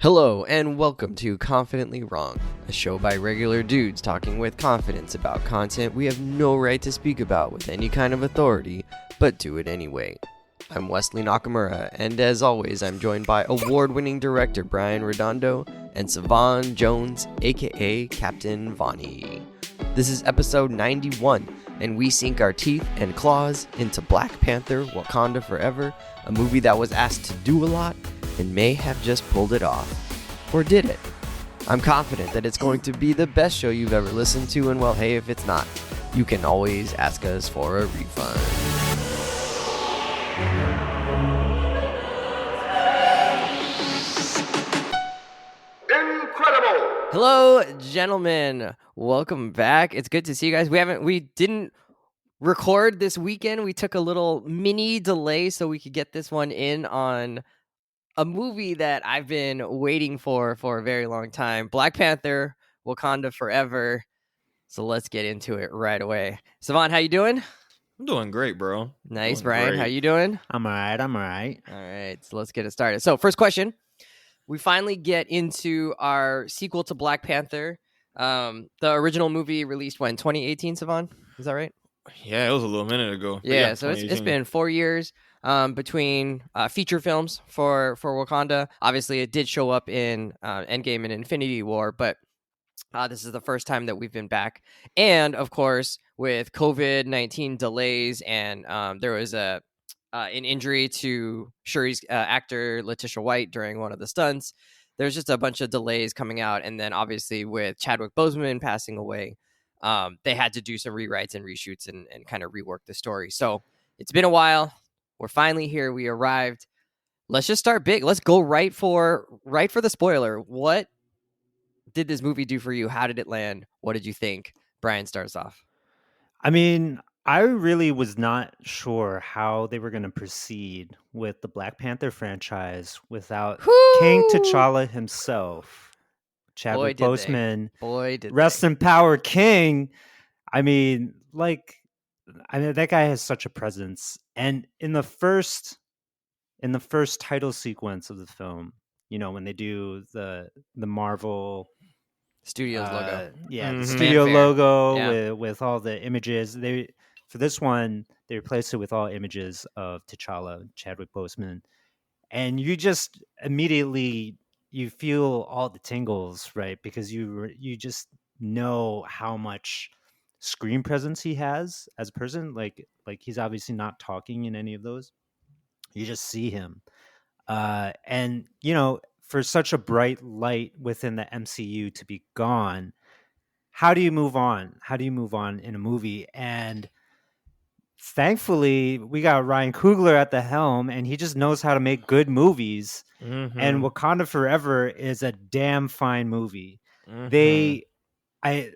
Hello, and welcome to Confidently Wrong, a show by regular dudes talking with confidence about content we have no right to speak about with any kind of authority, but do it anyway. I'm Wesley Nakamura, and as always, I'm joined by award-winning director Brian Redondo and Savon Jones, aka Captain Vonnie. This is episode 91, and we sink our teeth and claws into Black Panther, Wakanda Forever, a movie that was asked to do a lot and may have just pulled it off. Or did it? I'm confident that it's going to be the best show you've ever listened to, and well, hey, if it's not, you can always ask us for a refund. Incredible! Hello, gentlemen. Welcome back. It's good to see you guys. We didn't record this weekend. We took a little mini delay so we could get this one in on a movie that I've been waiting for a very long time. Black Panther, Wakanda Forever. So let's get into it right away. Savon, how you doing? I'm doing great, bro. Nice, Doing Brian. great. How you doing? I'm all right. All right, so let's get it started. So first question. We finally get into our sequel to Black Panther. The original movie released when? 2018, Savon? Is that right? Yeah, it was a little minute ago. But Yeah, so it's been 4 years between feature films for Wakanda. Obviously, it did show up in Endgame and Infinity War, but this is the first time that we've been back. And, of course, with COVID-19 delays and there was an injury to Shuri's actor, Letitia White, during one of the stunts. There's just a bunch of delays coming out. And then, obviously, with Chadwick Boseman passing away, they had to do some rewrites and reshoots and kind of rework the story. So it's been a while. We're finally here. We arrived. Let's just start big. Let's go right for the spoiler. What did this movie do for you? How did it land? What did you think? Brian starts off. I mean, I really was not sure how they were going to proceed with the Black Panther franchise without King T'Challa himself, Chadwick Boseman. Boy, did Rest in power, King. I mean, that guy has such a presence. And in the first title sequence of the film, you know, when they do the Marvel Studios logo. Yeah, Mhm. the studio Fanfare. logo Yeah. with all the images. For this one, they replaced it with all images of T'Challa, Chadwick Boseman. And you just immediately you feel all the tingles, right? Because you just know how much screen presence he has as a person. Like he's obviously not talking in any of those. You just see him. And you know, for such a bright light within the MCU to be gone, how do you move on? How do you move on in a movie? And thankfully, we got Ryan Coogler at the helm, and he just knows how to make good movies. Mm-hmm. And Wakanda Forever is a damn fine movie. Mm-hmm.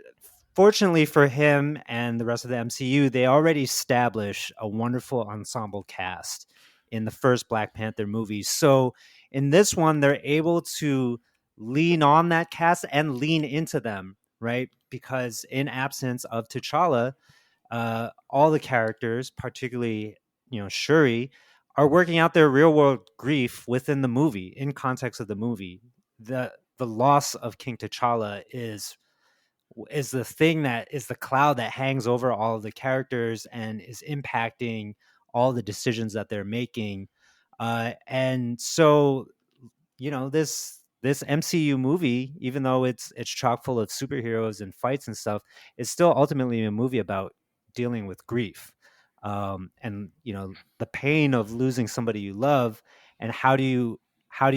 Fortunately for him and the rest of the MCU, they already established a wonderful ensemble cast in the first Black Panther movie. So in this one, they're able to lean on that cast and lean into them, right? Because in absence of T'Challa, all the characters, particularly, you know, Shuri, are working out their real world grief within the movie, in context of the movie. The loss of King T'Challa is the thing that is the cloud that hangs over all of the characters and is impacting all the decisions that they're making. And so, you know, this MCU movie, even though it's chock full of superheroes and fights and stuff, is still ultimately a movie about dealing with grief. And you know, the pain of losing somebody you love, and how do you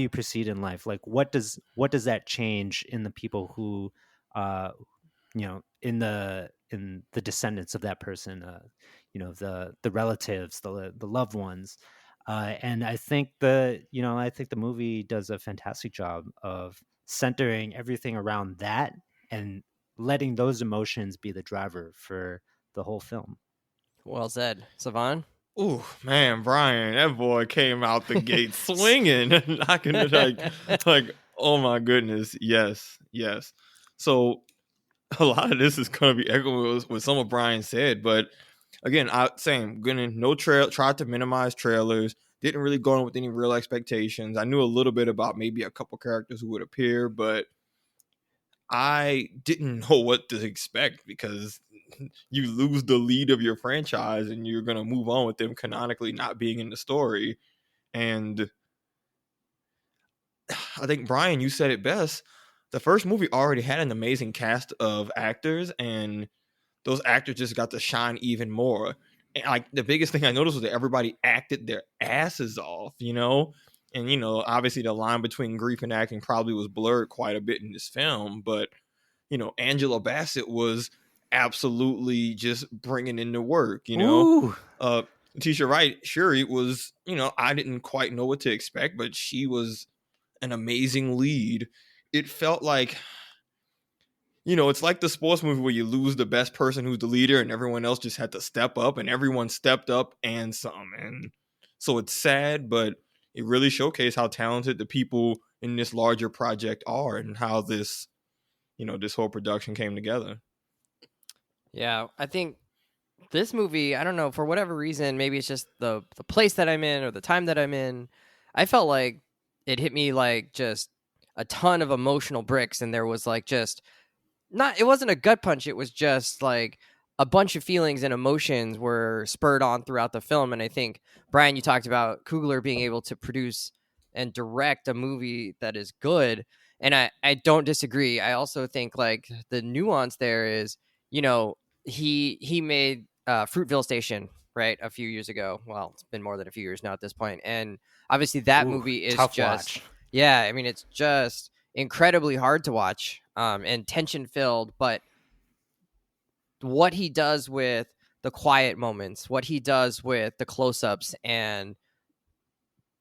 proceed in life? Like what does that change in the people who you know, in the descendants of that person, you know, the relatives, the loved ones. And I think the movie does a fantastic job of centering everything around that and letting those emotions be the driver for the whole film. Well said. Savon? Ooh, man, Brian, that boy came out the gate swinging, knocking it like, oh my goodness, yes. So a lot of this is going to be echoing what some of Brian said, but again, tried to minimize trailers, Didn't really go in with any real expectations. I knew a little bit about maybe a couple characters who would appear, but I didn't know what to expect because you lose the lead of your franchise and you're going to move on with them canonically not being in the story. And I think, Brian, you said it best. The first movie already had an amazing cast of actors, and those actors just got to shine even more. And like the biggest thing I noticed was that everybody acted their asses off, you know? And, you know, obviously the line between grief and acting probably was blurred quite a bit in this film, but, you know, Angela Bassett was absolutely just bringing in the work, you know? Ooh. Tisha Wright, sure, it was, you know, I didn't quite know what to expect, but she was an amazing lead. It felt like, you know, it's like the sports movie where you lose the best person who's the leader and everyone else just had to step up, and everyone stepped up and some. And so it's sad, but it really showcased how talented the people in this larger project are and how this, you know, this whole production came together. Yeah, I think this movie, I don't know, for whatever reason, maybe it's just the place that I'm in or the time that I'm in, I felt like it hit me like just a ton of emotional bricks, and there was like just it wasn't a gut punch, it was just like a bunch of feelings and emotions were spurred on throughout the film. And I think, Brian, you talked about Coogler being able to produce and direct a movie that is good, and I don't disagree. I also think like the nuance there is, you know, he made Fruitville Station, right, a few years ago. Well, it's been more than a few years now at this point, and obviously that movie is tough just watch. yeah, I mean, it's just incredibly hard to watch, and tension filled. But what he does with the quiet moments, what he does with the close ups and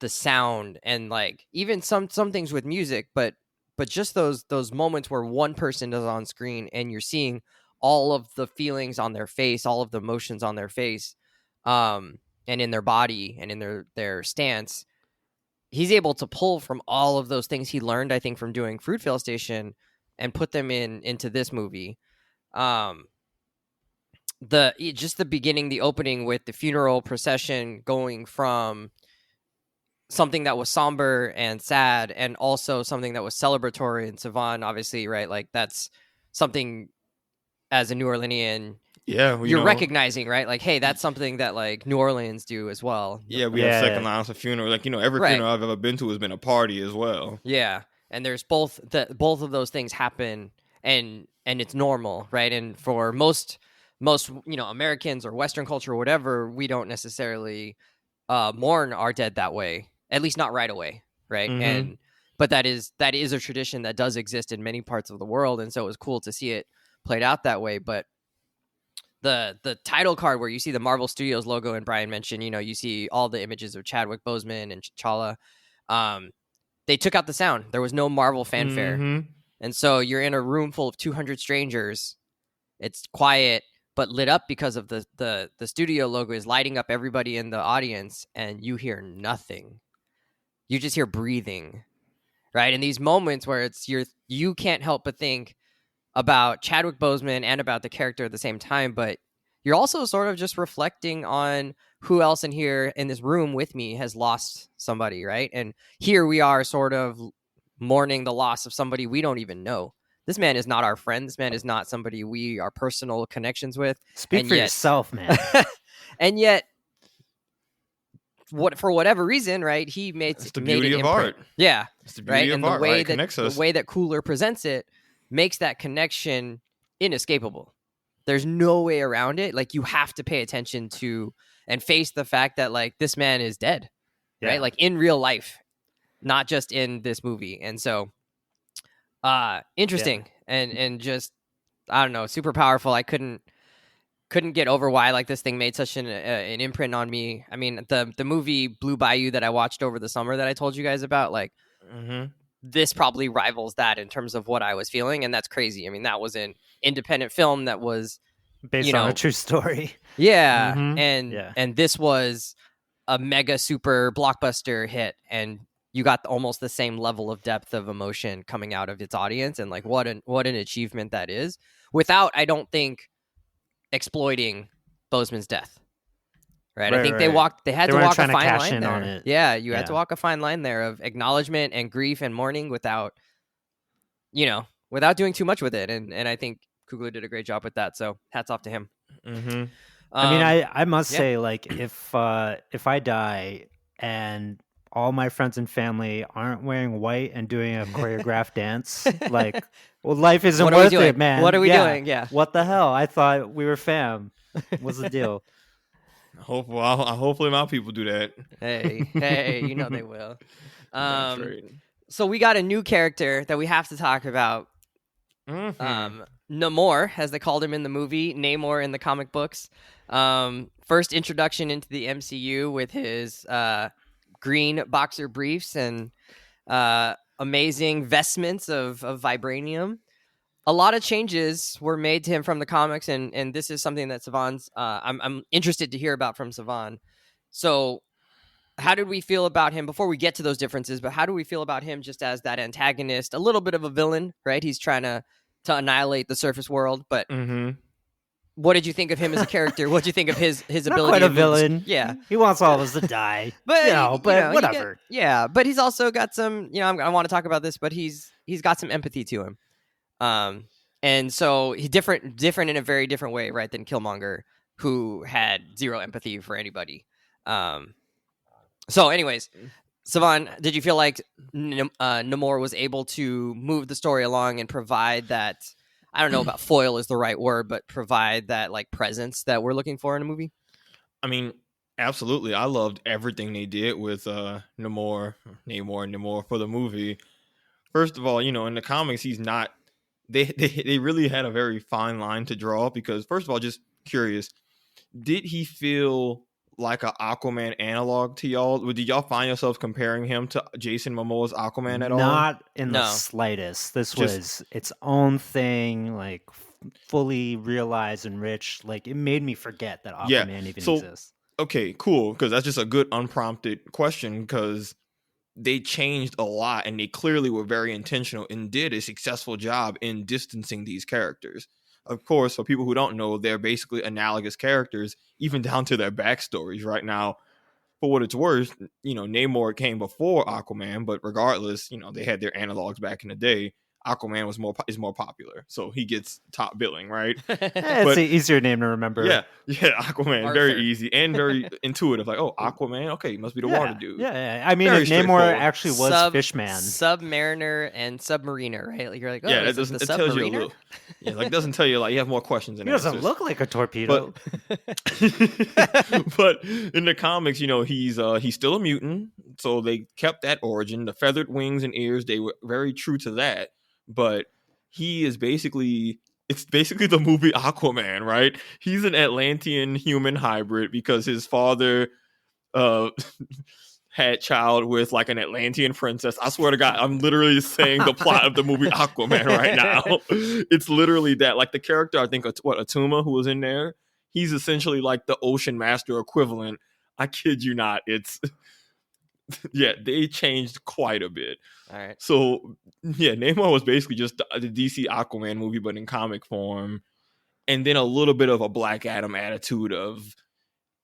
the sound, and like even some things with music, but just those moments where one person is on screen and you're seeing all of the feelings on their face, all of the emotions on their face, and in their body and in their stance. He's able to pull from all of those things he learned, I think, from doing Fruitvale Station and put them into this movie. Just the beginning, the opening with the funeral procession going from something that was somber and sad and also something that was celebratory and Savon, obviously, right? Like that's something as a New Orleanian, Yeah, you're recognizing, right? Like, hey, that's something that like New Orleans do as well. Yeah, we have second lines of funeral. Like, you know, every funeral I've ever been to has been a party as well. Yeah, and there's both of those things happen, and it's normal, right? And for most you know, Americans or Western culture or whatever, we don't necessarily mourn our dead that way, at least not right away, right? Mm-hmm. And but that is a tradition that does exist in many parts of the world, and so it was cool to see it played out that way. But the title card where you see the Marvel Studios logo, and Brian mentioned, you know, you see all the images of Chadwick Boseman and T'Challa. They took out the sound. There was no Marvel fanfare. Mm-hmm. And so you're in a room full of 200 strangers. It's quiet, but lit up because of the studio logo is lighting up everybody in the audience, and you hear nothing. You just hear breathing, right? In these moments where you can't help but think about Chadwick Boseman and about the character at the same time, but you're also sort of just reflecting on who else in here in this room with me has lost somebody, right? And here we are sort of mourning the loss of somebody we don't even know. This man is not our friend. This man is not somebody we are personal connections with. Speak for yourself, man. And yet, for whatever reason, right? He made it's the beauty of art. Yeah, it's the beauty of art. Right? The way that Coogler presents it makes that connection inescapable. There's no way around it. Like, you have to pay attention to and face the fact that like this man is dead, right? Like in real life, not just in this movie. And so, interesting and just, I don't know, super powerful. I couldn't get over why like this thing made such an imprint on me. I mean, the movie Blue Bayou that I watched over the summer that I told you guys about, like, this probably rivals that in terms of what I was feeling, and that's crazy. I mean, that was an independent film that was based on a true story. Yeah, and this was a mega super blockbuster hit, and you got almost the same level of depth of emotion coming out of its audience, and like what an achievement that is, without, I don't think, exploiting Boseman's death. right? I Right, think right. they had They to weren't walk a trying to fine cash line in there. on it. Yeah, you had to Yeah. walk a fine line there of acknowledgement and grief and mourning without doing too much with it. And I think Coogler did a great job with that. So hats off to him. Mm-hmm. I mean, I must yeah. say, like, if I die and all my friends and family aren't wearing white and doing a choreographed dance, like, well, life isn't What are we worth doing? it, man. What are we Yeah. doing? Yeah. What the hell? I thought we were fam. What's the deal? Hopefully my people do that. Hey, you know they will. That's right. So we got a new character that we have to talk about. Mm-hmm. Namor, as they called him in the movie, Namor in the comic books. First introduction into the MCU with his green boxer briefs and amazing vestments of vibranium. A lot of changes were made to him from the comics, and this is something that Savon's I'm interested to hear about from Savon. So how did we feel about him before we get to those differences? But how do we feel about him just as that antagonist, a little bit of a villain, right? He's trying to annihilate the surface world. But what did you think of him as a character? What did you think of his Not ability? quite to a villain. Yeah, he wants all of us to die. but Whatever. But he's also got some. I want to talk about this, but he's got some empathy to him. And so he different in a very different way, right, than Killmonger, who had zero empathy for anybody. So, anyways, Savon, did you feel like Namor was able to move the story along and provide that? I don't know about foil is the right word, but provide that like presence that we're looking for in a movie. I mean, absolutely. I loved everything they did with Namor for the movie. First of all, in the comics, he's not. They really had a very fine line to draw because, first of all, just curious, did he feel like an Aquaman analog to y'all? Did y'all find yourselves comparing him to Jason Momoa's Aquaman at all? Not in the slightest. This was its own thing, like fully realized and rich. Like it made me forget that Aquaman even exists. Okay, cool. Because that's just a good unprompted question because they changed a lot and they clearly were very intentional and did a successful job in distancing these characters. Of course, for people who don't know, they're basically analogous characters, even down to their backstories right now. For what it's worth, Namor came before Aquaman, but regardless, they had their analogs back in the day. Aquaman is more popular, so he gets top billing, right? It's an easier name to remember. Yeah, Aquaman, very easy and very intuitive. Like, oh, Aquaman, okay, he must be the water dude. Yeah. I mean, if Namor actually was Fishman, Submariner, and Submariner, right? Like you're like, oh, yeah, it tells you a little. Yeah, like doesn't tell you like you have more questions than answers. He doesn't look like a torpedo. But in the comics, he's still a mutant, so they kept that origin. The feathered wings and ears, they were very true to that. But he is basically the movie Aquaman, right? He's an Atlantean human hybrid because his father had child with like an Atlantean princess. I swear to God, I'm literally saying the plot of the movie Aquaman right now. It's literally that. Like the character, I think, Atuma, who was in there, he's essentially like the Ocean Master equivalent. I kid you not. It's they changed quite a bit. All right. So, Namor was basically just the DC Aquaman movie, but in comic form. And then a little bit of a Black Adam attitude of,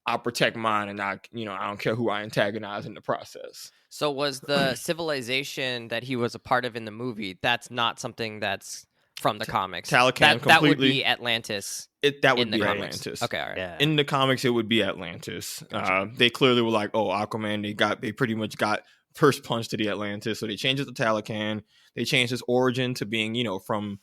I'll protect mine and I don't care who I antagonize in the process. So was the civilization that he was a part of in the movie, that's not something that's from the comics? That would be Atlantis. That would be comics. Atlantis. Okay, all right. Yeah. In the comics, it would be Atlantis. Gotcha. They clearly were like, oh, Aquaman, they pretty much got first punch to the Atlantis. So they changed it to Talocan. They changed his origin to being, from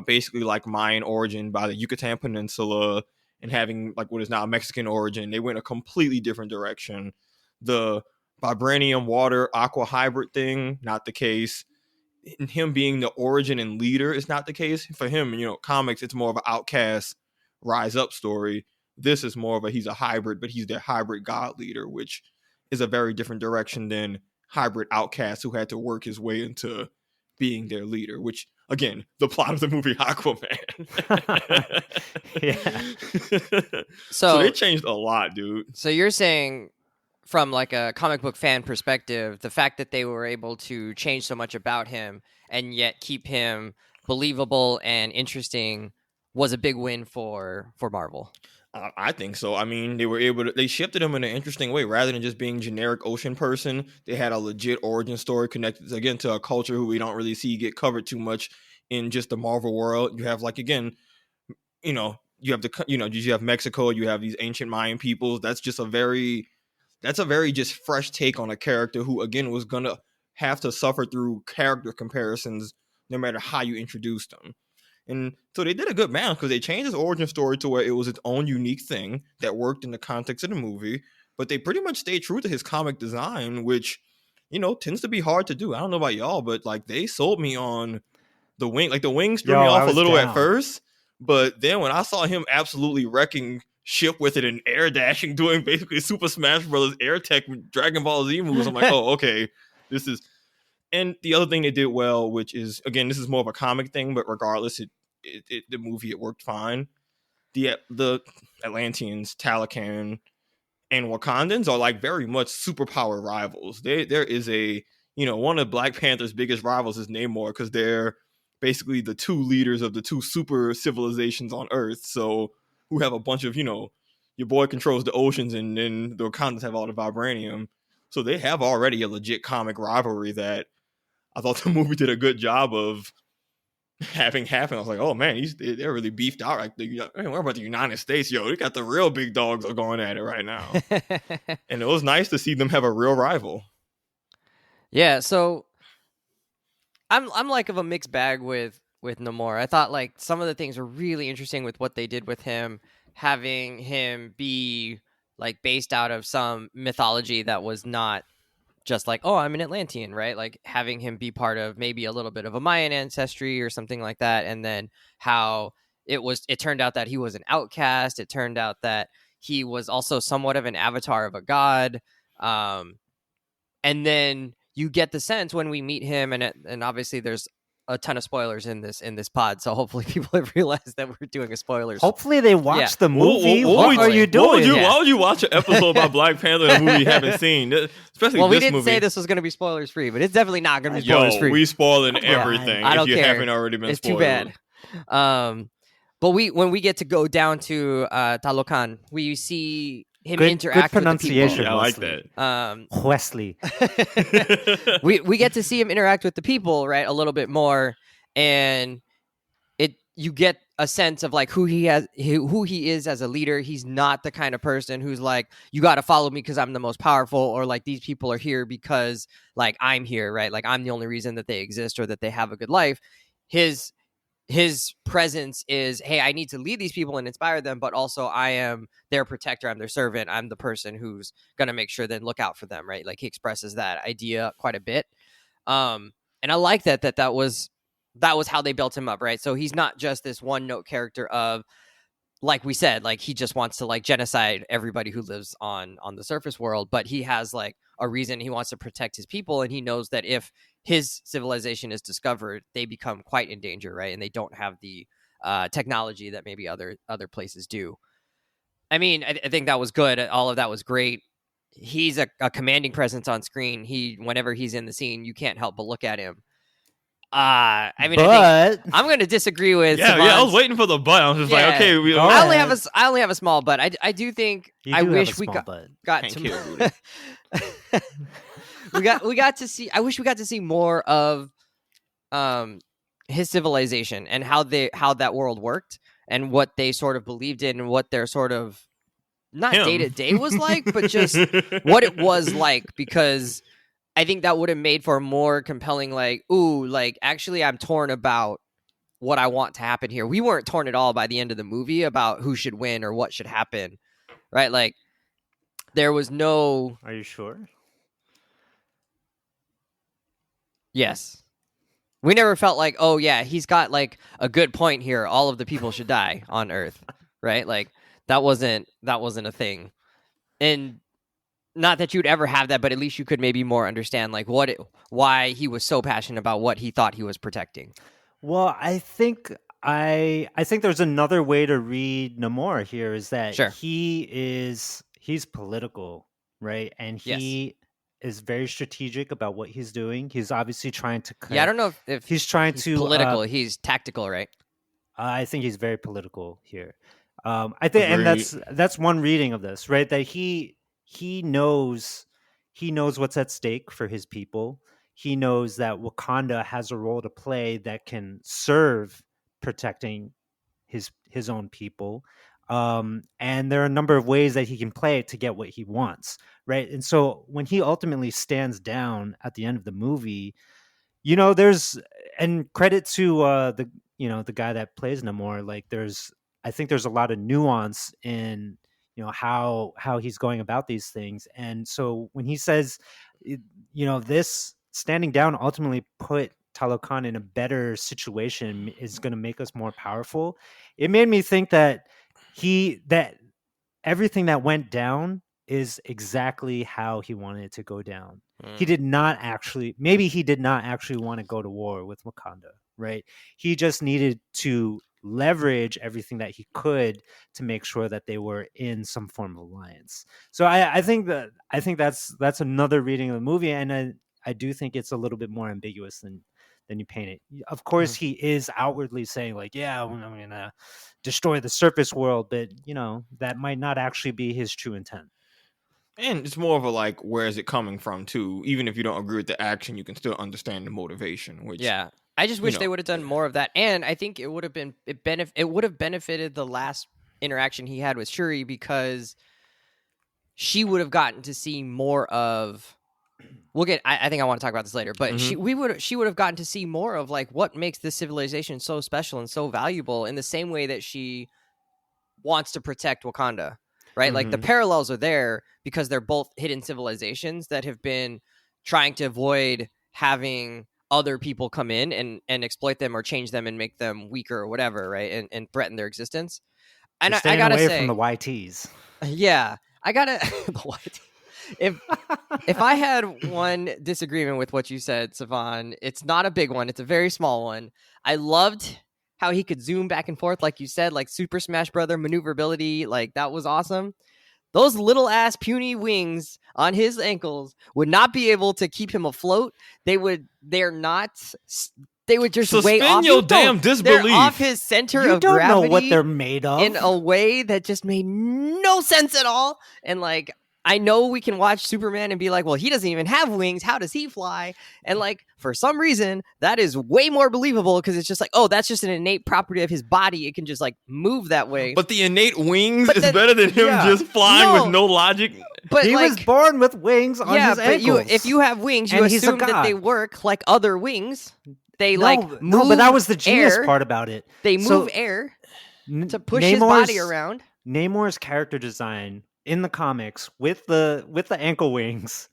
basically like Mayan origin by the Yucatan Peninsula and having like what is now a Mexican origin. They went a completely different direction. The vibranium water aqua hybrid thing, not the case. And him being the origin and leader is not the case. For him, comics, it's more of an outcast rise up story. This is more of he's a hybrid, but he's their hybrid god leader, which is a very different direction than hybrid outcast who had to work his way into being their leader, which again, the plot of the movie Aquaman. So they changed a lot, dude. So you're saying from like a comic book fan perspective, the fact that they were able to change so much about him and yet keep him believable and interesting was a big win for Marvel. I think so. I mean, they shifted him in an interesting way. Rather than just being generic ocean person, they had a legit origin story connected again to a culture who we don't really see get covered too much in just the Marvel world. You have like again, you have you have Mexico, you have these ancient Mayan peoples. That's a very just fresh take on a character who again was gonna have to suffer through character comparisons no matter how you introduce them. And so they did a good balance because they changed his origin story to where it was its own unique thing that worked in the context of the movie, but they pretty much stayed true to his comic design, which, tends to be hard to do. I don't know about y'all, but like they sold me on the wing. Like the wings threw me off a little at first, but then when I saw him absolutely wrecking ship with it and air dashing, doing basically Super Smash Brothers air tech with Dragon Ball Z moves, I'm like, oh, okay, this is. And the other thing they did well, which is again, this is more of a comic thing, but regardless, the movie it worked fine. The Atlanteans, Talakan, and Wakandans are like very much superpower rivals. There is one of Black Panther's biggest rivals is Namor because they're basically the two leaders of the two super civilizations on Earth. So who have a bunch of your boy controls the oceans and then the Wakandans have all the vibranium. So they have already a legit comic rivalry that I thought the movie did a good job of having happen. I was like, oh man, they're really beefed out. Like, what about the United States? Yo, they got the real big dogs are going at it right now. And it was nice to see them have a real rival. Yeah, so I'm like of a mixed bag with Namor. I thought like some of the things were really interesting with what they did with him, having him be like based out of some mythology that was not just like, oh, I'm an Atlantean, right? Like having him be part of maybe a little bit of a Mayan ancestry or something like that. And then how it turned out that he was an outcast. It turned out that he was also somewhat of an avatar of a god. And then you get the sense when we meet him, and obviously there's a ton of spoilers in this pod, so hopefully people have realized that we're doing a spoilers. Hopefully they watched the movie. What are you doing? Why would you watch an episode about Black Panther in a movie you haven't seen? Especially well, this we didn't movie. say this was going to be spoilers free, but it's definitely not going to be spoilers free. We spoiling everything. I don't if you care. haven't already been it's spoiled. Too bad. But when we get to go down to Talokan, we see him interact good with the pronunciation. people. Yeah, I like that. Wesley. we get to see him interact with the people, right, a little bit more, and you get a sense of like who he is as a leader. He's not the kind of person who's like, you got to follow me because I'm the most powerful, or like these people are here because like I'm here, right? Like I'm the only reason that they exist or that they have a good life. His presence is, hey, I need to lead these people and inspire them, but also I am their protector. I'm their servant. I'm the person who's going to make sure then look out for them, right? Like he expresses that idea quite a bit. And I like that was how they built him up, right? So he's not just this one note character of, like we said, like he just wants to like genocide everybody who lives on the surface world, but he has like a reason. He wants to protect his people, and he knows that if his civilization is discovered, they become quite in danger, right? And they don't have the technology that maybe other places do. I mean, I think that was good. All of that was great. He's a commanding presence on screen. Whenever he's in the scene, you can't help but look at him. I mean, I think I'm going to disagree with. Yeah, I was waiting for the butt. I was just like, okay, I only have a small butt. I do think I wish we got to. we got to see. I wish we got to see more of his civilization and how that world worked and what they sort of believed in and what their sort of not day to day was like, but just what it was like, because I think that would have made for a more compelling, like, ooh, like actually I'm torn about what I want to happen here. We weren't torn at all by the end of the movie about who should win or what should happen, right? Like there was no. Are you sure? Yes. We never felt like, oh yeah, he's got like a good point here. All of the people should die on Earth, right? Like that wasn't a thing. And not that you'd ever have that, but at least you could maybe more understand like why he was so passionate about what he thought he was protecting. Well, I think there's another way to read Namor here, is that he's political, right? And he is very strategic about what he's doing. He's obviously trying to. I don't know if he's trying to political. He's tactical, right? I think he's very political here. I think, and Agreed. that's one reading of this, right? That he knows what's at stake for his people. He knows that Wakanda has a role to play that can serve protecting his own people. And there are a number of ways that he can play it to get what he wants, right? And so when he ultimately stands down at the end of the movie, there's, and credit to the guy that plays Namor. Like, I think there's a lot of nuance in how he's going about these things. And so when he says, this standing down ultimately put Talokan in a better situation, is going to make us more powerful. It made me think that that everything that went down is exactly how he wanted it to go down. He did not actually want to go to war with Wakanda, right? He just needed to leverage everything that he could to make sure that they were in some form of alliance. So I think that's another reading of the movie, and I do think it's a little bit more ambiguous than you paint it. Of course, he is outwardly saying, like, yeah, I'm gonna destroy the surface world, but that might not actually be his true intent. And it's more of a, like, where is it coming from too? Even if you don't agree with the action, you can still understand the motivation. Which, Yeah, I just wish they would have done more of that, and I think it would have benefited the last interaction he had with Shuri, because she would have gotten to see more of. I think I want to talk about this later, but she would have gotten to see more of, like, what makes this civilization so special and so valuable, in the same way that she wants to protect Wakanda, right? Like, the parallels are there because they're both hidden civilizations that have been trying to avoid having other people come in and exploit them or change them and make them weaker or whatever, right? And threaten their existence. And I gotta away say, from the YTs. Yeah, I gotta the YT. If I had one disagreement with what you said, Savon, it's not a big one. It's a very small one. I loved how he could zoom back and forth, like you said, like Super Smash Brother maneuverability. Like, that was awesome. Those little ass puny wings on his ankles would not be able to keep him afloat. They would just way off. Suspend your damn disbelief. They're off his center You of don't gravity. know what they're made of in a way that just made no sense at all. And, like, I know we can watch Superman and be like, well, he doesn't even have wings. How does he fly? And, like, for some reason, that is way more believable, because it's just like, oh, that's just an innate property of his body. It can just, like, move that way. But the innate wings is better than him just flying with no logic. But he was born with wings on his ankles. If you have wings, you assume that they work like other wings. They move. No, but that was the genius air. part about it. They move air to push his body around. Namor's character design in the comics with the ankle wings,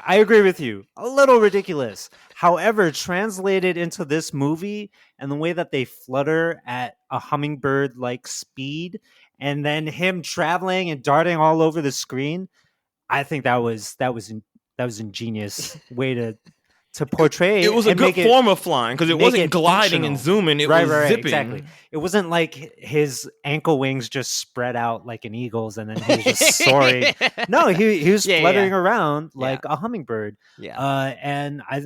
I agree with you, a little ridiculous. However, translated into this movie and the way that they flutter at a hummingbird like speed, and then him traveling and darting all over the screen, I think that was ingenious way to portray. It was a good form of flying, because it wasn't gliding and zooming. It was zipping. Exactly. It wasn't like his ankle wings just spread out like an eagle's and then he was just soaring. No, he was fluttering around like a hummingbird. Yeah. And I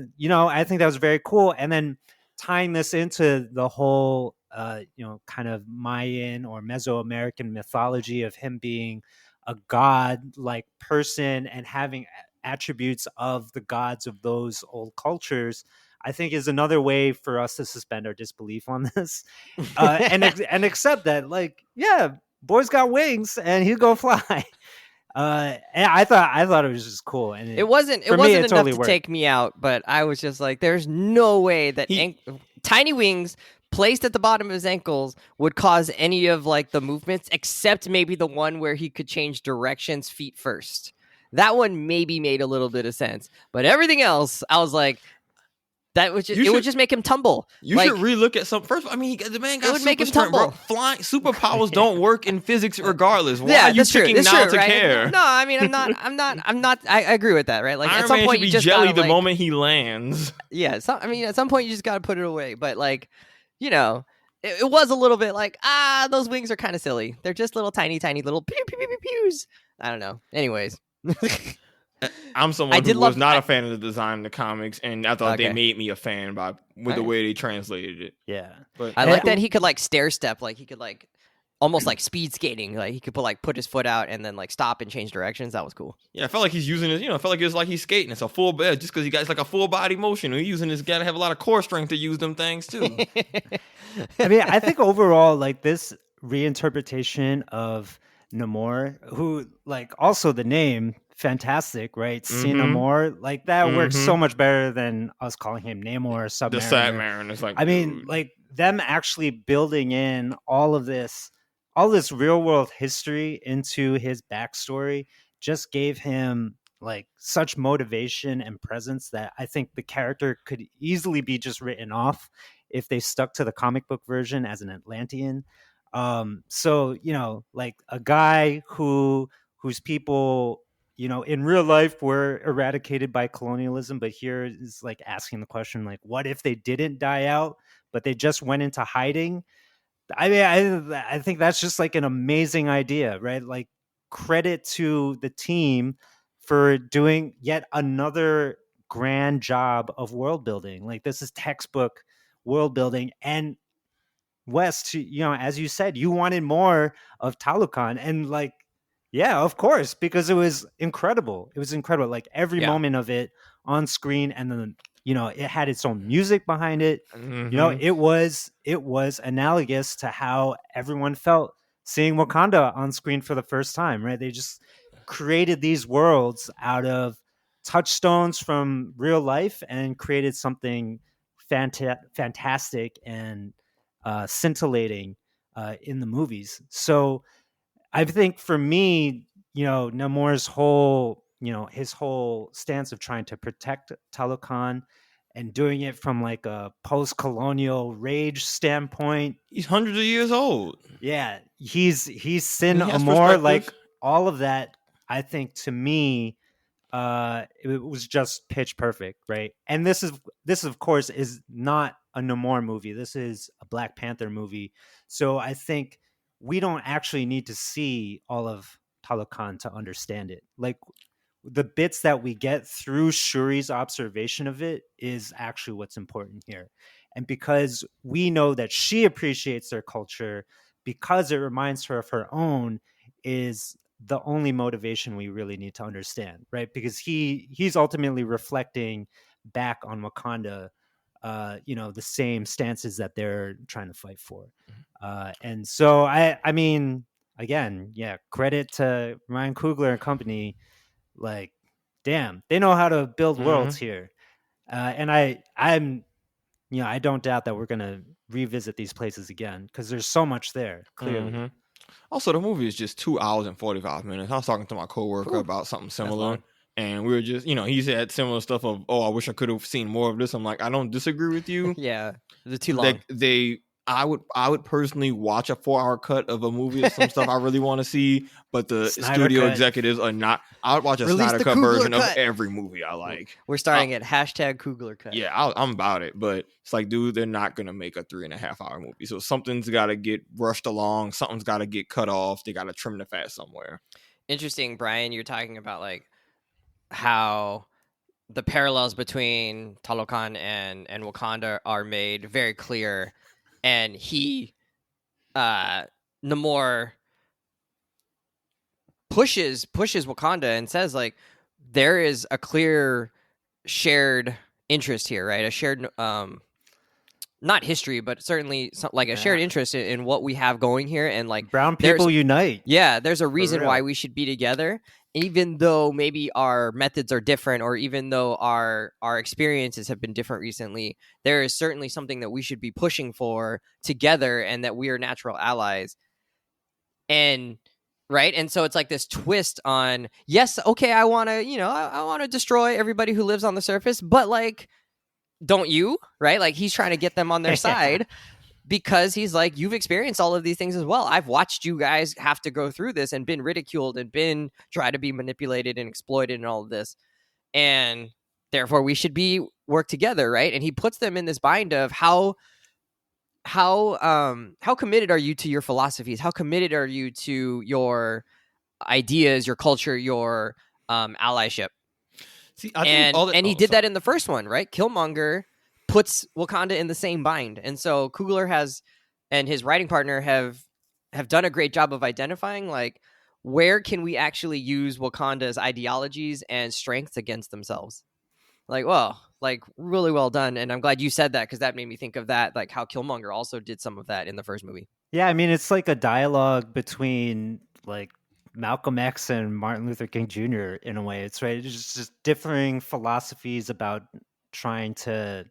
think that was very cool. And then tying this into the whole kind of Mayan or Mesoamerican mythology of him being a god-like person and having attributes of the gods of those old cultures, I think is another way for us to suspend our disbelief on this, and accept that, like, yeah, boy's got wings and he'll go fly. And I thought it was just cool, and it wasn't enough totally to take me out, but I was just like, there's no way that tiny wings placed at the bottom of his ankles would cause any of, like, the movements, except maybe the one where he could change directions feet first. That one maybe made a little bit of sense, but everything else, I was like, that would just would just make him tumble. You should relook at some. First, I mean, the man got super strength, bro. Flying superpowers don't work in physics regardless. Why are you picking now to care? No, I mean, I'm not. I agree with that, right? Like, Iron at some Man point, should you be just jelly gotta, the moment he lands. Yeah, at some point, you just gotta put it away. But, like, it was a little bit like, those wings are kind of silly. They're just little tiny little pew pew pew pew pews. I don't know. Anyways. I'm someone who was not a fan of the design in the comics, and I thought they made me a fan with the way they translated it. Yeah, but I like that he could, like, stair step, like he could, like, almost like speed skating. Like he could put his foot out and then like stop and change directions. That was cool. Yeah, I felt like he's using his, I felt like it's like he's skating. It's a full bed just because he got like a full body motion. He's using his got to have a lot of core strength to use them things too. I mean, I think overall, like this reinterpretation of Namor, who like also the name, fantastic, right? Namor, like that works so much better than us calling him Namor or Submariner. The Submariner is like, I mean, like them actually building in all this real world history into his backstory just gave him like such motivation and presence that I think the character could easily be just written off if they stuck to the comic book version as an Atlantean. So, like a guy whose people, in real life were eradicated by colonialism, but here is like asking the question, like, what if they didn't die out, but they just went into hiding? I mean, I think that's just like an amazing idea, right? Like, credit to the team for doing yet another grand job of world building. Like, this is textbook world building. And West, as you said, you wanted more of Talokan, and like, yeah, of course, because it was incredible. It was incredible, like every moment of it on screen, and then it had its own music behind it. It was analogous to how everyone felt seeing Wakanda on screen for the first time, right? They just created these worlds out of touchstones from real life and created something fantastic and scintillating in the movies. So I think for me, Namor's whole, his whole stance of trying to protect Talokan and doing it from like a post-colonial rage standpoint. He's hundreds of years old. Yeah, he's Sin Amor, like all of that. I think to me, it was just pitch perfect, right? And this of course is not a Namor movie. This is a Black Panther movie. So I think we don't actually need to see all of Talokan to understand it. Like the bits that we get through Shuri's observation of it is actually what's important here. And because we know that she appreciates their culture, because it reminds her of her own, is the only motivation we really need to understand, right? Because he's ultimately reflecting back on Wakanda, the same stances that they're trying to fight for. And so I mean, again, yeah, credit to Ryan Coogler and company. Like, damn, they know how to build worlds here. And I'm I don't doubt that we're gonna revisit these places again because there's so much there, clearly. Also, the movie is just 2 hours and 45 minutes. I was talking to my coworker about something similar, and we were just, he said similar stuff of, oh, I wish I could have seen more of this. I'm like, I don't disagree with you. Yeah, they're too long. I would personally watch a 4-hour cut of a movie of some stuff I really want to see, but the studio executives are not. I would watch a Snyder Cut version of every movie I like. We're starting at #Coogler Cut. Yeah, I'm about it, but it's like, dude, they're not gonna make a 3.5-hour movie, so something's got to get rushed along. Something's got to get cut off. They got to trim the fat somewhere. Interesting, Brian. You're talking about like how the parallels between Talokan and Wakanda are made very clear. And Namor pushes Wakanda and says, like, there is a clear shared interest here, right? A shared, not history, but certainly like a shared interest in what we have going here. And like brown people unite. Yeah, there's a reason why we should be together. Even though maybe our methods are different, or even though our experiences have been different recently, there is certainly something that we should be pushing for together, and that we are natural allies. And right, and so it's like this twist on, yes, okay, I want to, I want to destroy everybody who lives on the surface, but like, don't you? Right, like he's trying to get them on their side. Because he's like, you've experienced all of these things as well. I've watched you guys have to go through this and been ridiculed and been tried to be manipulated and exploited and all of this. And therefore we should work together, right? And he puts them in this bind of how committed are you to your philosophies? How committed are you to your ideas, your culture, your allyship? See, I think he did that in the first one, right? Killmonger puts Wakanda in the same bind. And so Coogler and his writing partner have have done a great job of identifying like where can we actually use Wakanda's ideologies and strengths against themselves. Like, well, like really well done, and I'm glad you said that because that made me think of that, like how Killmonger also did some of that in the first movie. Yeah, I mean, it's like a dialogue between like Malcolm X and Martin Luther King Jr. in a way. It's right. It's just differing philosophies about trying to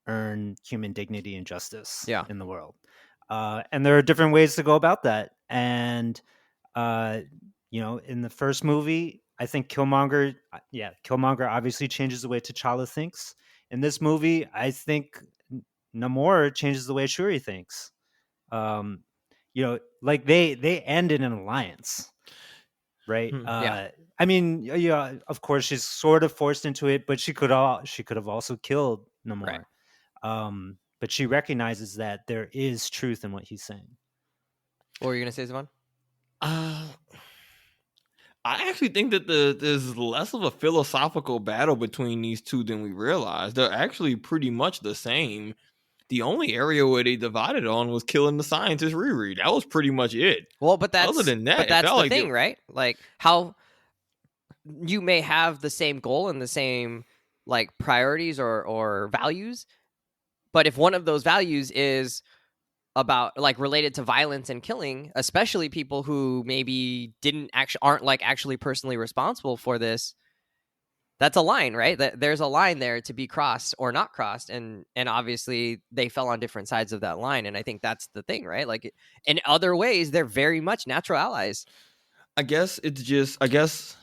earn human dignity and justice Yeah. in the world. And there are different ways to go about that. And in the first movie, I think Killmonger obviously changes the way T'Challa thinks. In this movie, I think Namor changes the way Shuri thinks. Um, like they end in an alliance, right? Yeah. I mean, yeah, of course she's sort of forced into it, but she could have also killed Namor. Right. But she recognizes that there is truth in what he's saying. What were you gonna say, Savon? I actually think that there's less of a philosophical battle between these two than we realize. They're actually pretty much the same. The only area where they divided on was killing the scientist Riri. That was pretty much it. Well, but that's other than that, but that's the like thing, right? Like how you may have the same goal and the same like priorities or values, but if one of those values is about like related to violence and killing, especially people who maybe aren't like actually personally responsible for this, that's a line, right? There's a line there to be crossed or not crossed, and obviously they fell on different sides of that line, and I think that's the thing, right? Like in other ways, they're very much natural allies. I guess it's just I guess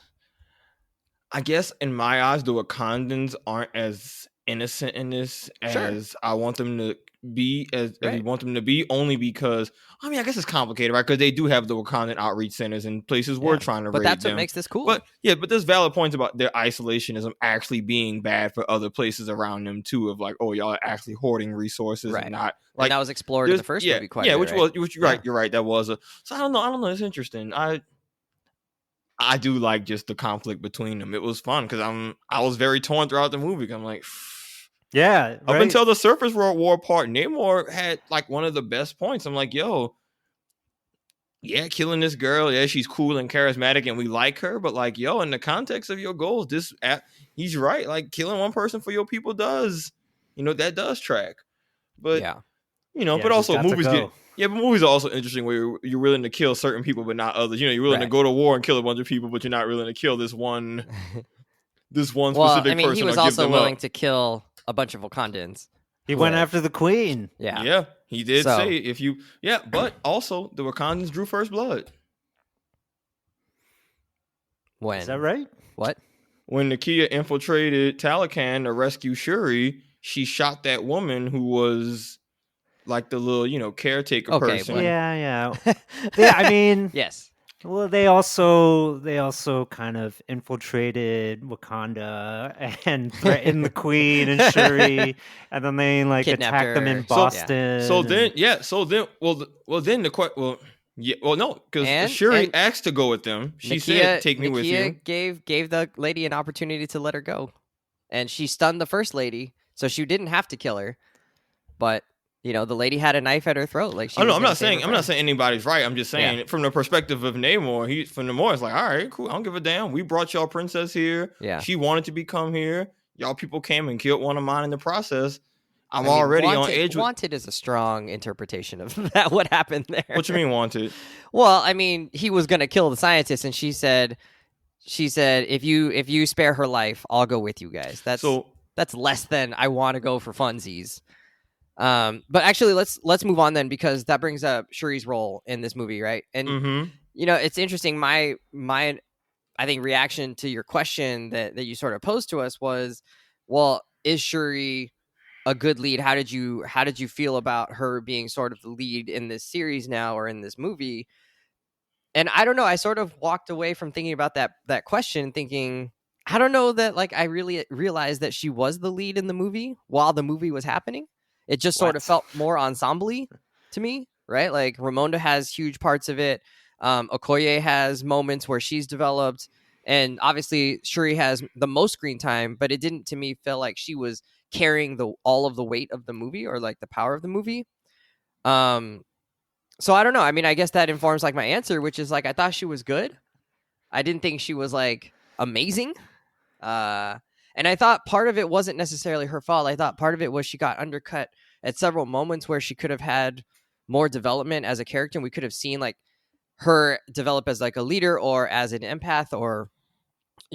in my eyes, the Wakandans aren't as innocent in this as I want them to be, as we want them to be, only because I mean I guess it's complicated, right? Because they do have the Wakandan outreach centers in places we're trying to raid them. But that's what makes this cool. But there's valid points about their isolationism actually being bad for other places around them too. Of like, oh, y'all are actually hoarding resources and not like and that was explored in the first movie quite a bit, which you're right. That was so I don't know. It's interesting. I do like just the conflict between them. It was fun because I was very torn throughout the movie. I'm like, yeah, up until the Surface World War part, Namor had like one of the best points. I'm like, yo, yeah, killing this girl, yeah, she's cool and charismatic, and we like her, but like, yo, in the context of your goals, he's right. Like, killing one person for your people does, that does track. But but also movies get. Yeah, but movies are also interesting where you're willing to kill certain people but not others. You're willing to go to war and kill a bunch of people, but you're not willing to kill this one specific person. He was also willing to kill a bunch of Wakandans. He went after the queen. Yeah, he did say if you. Yeah, but also the Wakandans drew first blood. When? Is that right? What? When Nakia infiltrated Talokan to rescue Shuri, she shot that woman who was like the little, caretaker person. Well, yeah. I mean, yes. Well, they also kind of infiltrated Wakanda and threatened the Queen and Shuri, and then they like kidnapped attacked them in Boston. Because Shuri asked to go with them. She said, "Take me with you." Gave the lady an opportunity to let her go, and she stunned the first lady, so she didn't have to kill her, but. The lady had a knife at her throat. Like, I'm not saying anybody's right. I'm just saying from the perspective of Namor, it's like, all right, cool. I don't give a damn. We brought y'all princess here. Yeah. She wanted to become here. Y'all people came and killed one of mine in the process. I'm already on edge. Wanted is a strong interpretation of that. What happened there? What you mean wanted? Well, I mean, he was going to kill the scientist, and she said, if you spare her life, I'll go with you guys. That's less than I want to go for funsies. But actually, let's move on then, because that brings up Shuri's role in this movie, right? And it's interesting. My I think reaction to your question that you sort of posed to us was, well, is Shuri a good lead? How did you feel about her being sort of the lead in this series now or in this movie? And I don't know. I sort of walked away from thinking about that question, thinking, I don't know that like I really realized that she was the lead in the movie while the movie was happening. It just sort of felt more ensemble-y to me, right? Like Ramonda has huge parts of it. Okoye has moments where she's developed, and obviously Shuri has the most screen time, but it didn't to me feel like she was carrying all of the weight of the movie or like the power of the movie. So I don't know. I mean, I guess that informs like my answer, which is like I thought she was good. I didn't think she was like amazing. Uh, and I thought part of it wasn't necessarily her fault. I thought part of it was she got undercut at several moments where she could have had more development as a character, and we could have seen like her develop as like a leader or as an empath or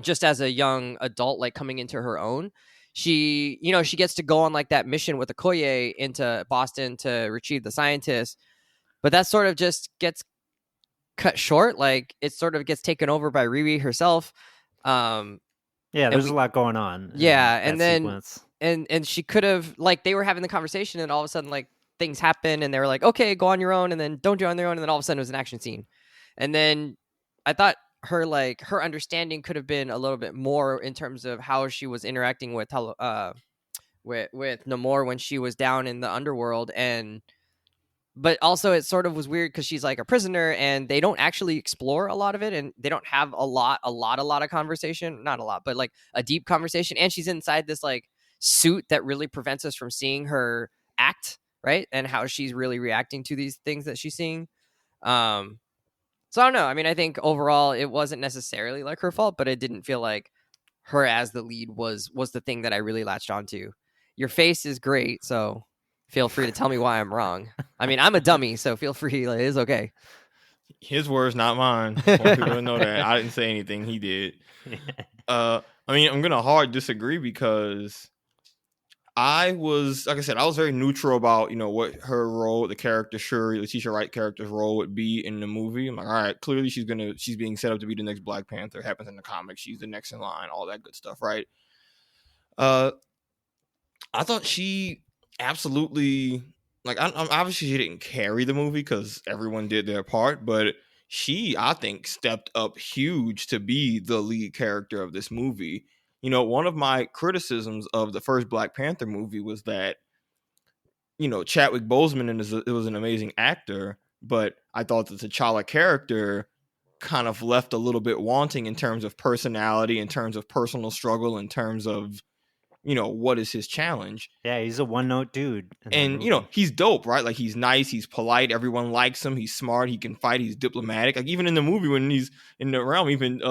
just as a young adult, like coming into her own. She, she gets to go on like that mission with Okoye into Boston to retrieve the scientist, but that sort of just gets cut short. Like it sort of gets taken over by Riri herself. Um, Yeah, and there's we, a lot going on in yeah, that and then sequence. and she could have like they were having the conversation, and all of a sudden like things happen, and they were like, okay, go on your own, and then don't go on their own, and then all of a sudden it was an action scene, and then I thought her understanding could have been a little bit more in terms of how she was interacting with Namor when she was down in the underworld. And but also it sort of was weird because she's like a prisoner and they don't actually explore a lot of it, and they don't have a lot of conversation, not a lot, but like a deep conversation, and she's inside this like suit that really prevents us from seeing her act, right, and how she's really reacting to these things that she's seeing. um so I don't know. I mean, I think overall it wasn't necessarily like her fault, but it didn't feel like her as the lead was the thing that I really latched onto. Your face is great, so feel free to tell me why I'm wrong. I mean, I'm a dummy, so feel free. Like, it's okay. His words, not mine. I want people to know that I didn't say anything. He did. I mean, I'm gonna hard disagree because I was, like I said, I was very neutral about, what her role, the character Shuri, Letitia Wright character's role would be in the movie. I'm like, all right, clearly she's being set up to be the next Black Panther. It happens in the comics. She's the next in line, all that good stuff, right? Uh, I thought she absolutely, like, obviously she didn't carry the movie because everyone did their part, but she, I think, stepped up huge to be the lead character of this movie. One of my criticisms of the first Black Panther movie was that, Chadwick Boseman was an amazing actor, but I thought the T'Challa character kind of left a little bit wanting in terms of personality, in terms of personal struggle, in terms of, what is his challenge. Yeah, he's a one-note dude in that And, movie. he's dope, right? Like, he's nice, he's polite, everyone likes him, he's smart, he can fight, he's diplomatic. Like, even in the movie when he's in the realm, even,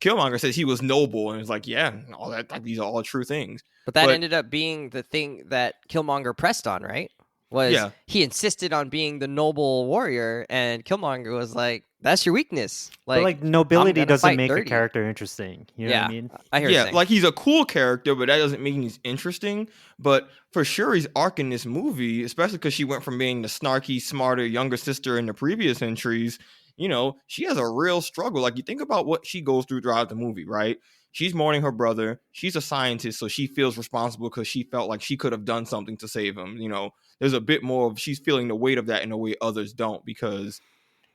Killmonger says he was noble, and it's like, yeah, all that, like, these are all true things. But that But ended up being the thing that Killmonger pressed on, right? Was yeah, he insisted on being the noble warrior, and Killmonger was like, "That's your weakness." But Like, I'm nobility gonna doesn't fight make a dirty. character interesting. You know what I Yeah, mean? I hear you yeah, saying. like, he's a cool character, but that doesn't mean he's interesting. But for Shuri's arc in this movie, especially because she went from being the snarky, smarter, younger sister in the previous entries, she has a real struggle. Like, you think about what she goes through throughout the movie, right? She's mourning her brother. She's a scientist, so she feels responsible because she felt like she could have done something to save him. There's a bit more of she's feeling the weight of that in a way others don't, because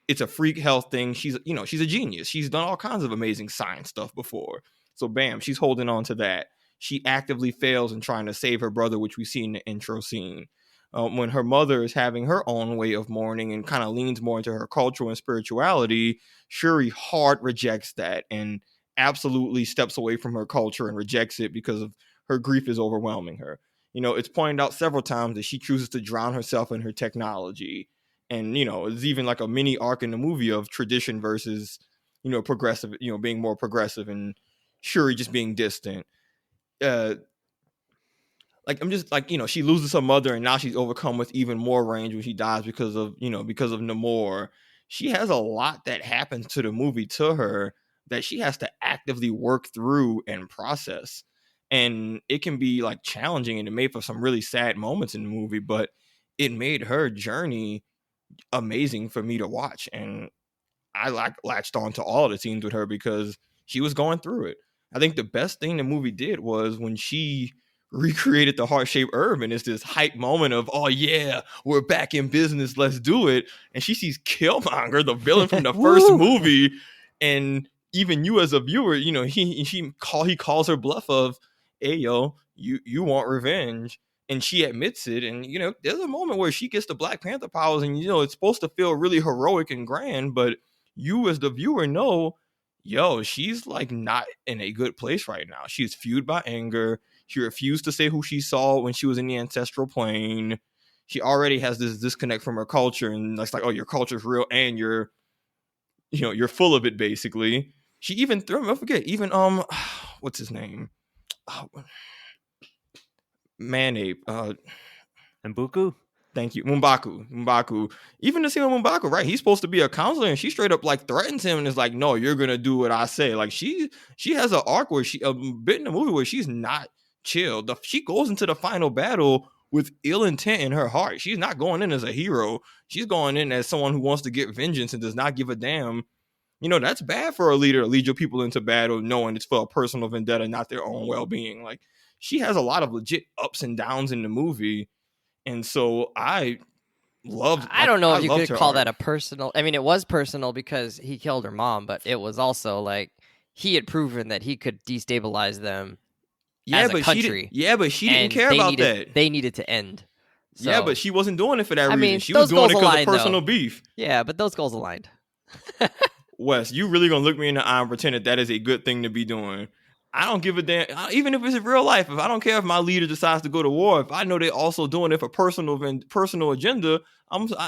it's a freak health thing. She's a genius. She's done all kinds of amazing science stuff before. So bam, she's holding on to that. She actively fails in trying to save her brother, which we see in the intro scene. When her mother is having her own way of mourning and kind of leans more into her cultural and spirituality, Shuri hard rejects that and absolutely steps away from her culture and rejects it because of her grief is overwhelming her. It's pointed out several times that she chooses to drown herself in her technology. And, it's even like a mini arc in the movie of tradition versus, progressive, being more progressive, and Shuri just being distant. Like, I'm just like, she loses her mother and now she's overcome with even more rage when she dies because of Namor. She has a lot that happens to the movie to her that she has to actively work through and process. And it can be like challenging, and it made for some really sad moments in the movie, but it made her journey amazing for me to watch. And I latched on to all the scenes with her because she was going through it. I think the best thing the movie did was when she recreated the heart-shaped herb, and it's this hype moment of, oh yeah, we're back in business, let's do it. And she sees Killmonger, the villain from the first movie, and even you as a viewer, he calls her bluff of, hey yo, you want revenge. And she admits it. And, there's a moment where she gets the Black Panther powers, and, it's supposed to feel really heroic and grand, but you as the viewer know, yo, she's like not in a good place right now. She's fueled by anger. She refused to say who she saw when she was in the ancestral plane. she already has this disconnect from her culture, and it's like, oh, your culture's real, and you're full of it, basically. She even I forget, even what's his name? Oh, Man-Ape. Mbuku? Thank you. Mbaku. Even the scene with Mbaku, right? He's supposed to be a counselor, and she straight up like threatens him and is like, no, you're gonna do what I say. Like she has an arc where a bit in the movie where she's not chill. She goes into the final battle with ill intent in her heart. She's not going in as a hero. She's going in as someone who wants to get vengeance and does not give a damn. That's bad for a leader to lead your people into battle knowing it's for a personal vendetta, not their own well-being. Like, she has a lot of legit ups and downs in the movie. And so I don't know if you could call arc. that a personal. I mean, it was personal because he killed her mom, but it was also like he had proven that he could destabilize them as a country. But she didn't care about that. They needed to end. So, yeah, but she wasn't doing it for that reason. mean, She was doing it because of personal though. beef. Yeah, but those goals aligned. Wes, you really gonna look me in the eye and pretend that is a good thing to be doing? I don't give a damn. Even if it's in real life, if I don't care if my leader decides to go to war, if I know they're also doing it for personal agenda,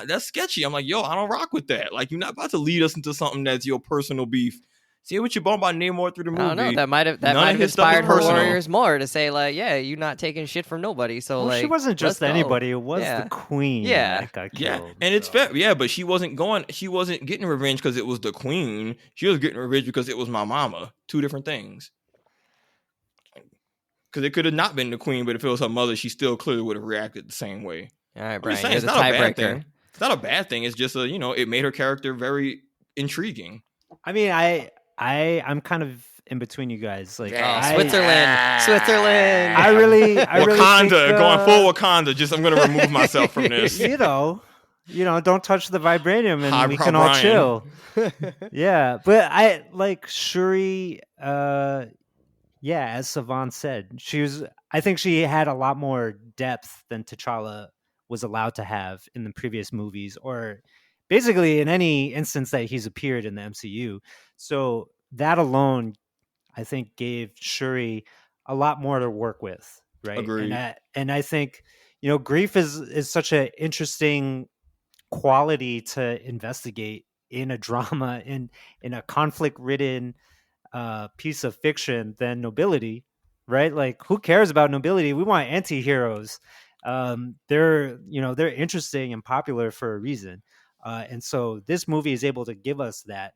that's sketchy. I'm like, yo, I don't rock with that. Like, you're not about to lead us into something that's your personal beef. See what you're bummed by Namor through the movie. I don't know. That might have inspired her warriors more to say, like, yeah, you're not taking shit from nobody. So, she wasn't just anybody. It was the queen. That got killed. Yeah, and it's fair. Yeah, but she wasn't getting revenge because it was the queen. She was getting revenge because it was my mama. Two different things. Because it could have not been the queen, but if it was her mother, she still clearly would have reacted the same way. All right, Brian, it's not a bad thing. It's not a bad thing. It's just it made her character very intriguing. I mean, I'm kind of in between you guys. Like, Switzerland. I really Wakanda, think, going full Wakanda. I'm going to remove myself from this. Don't touch the vibranium, and we can all Brian. chill. Yeah, but I like Shuri. Yeah, as Savon said, I think she had a lot more depth than T'Challa was allowed to have in the previous movies, or basically in any instance that he's appeared in the MCU. So that alone, I think, gave Shuri a lot more to work with, right? Agreed. And I think, grief is such an interesting quality to investigate in a drama, in a conflict-ridden piece of fiction than nobility, right? Like, who cares about nobility? We want anti-heroes. They're interesting and popular for a reason. And so this movie is able to give us that.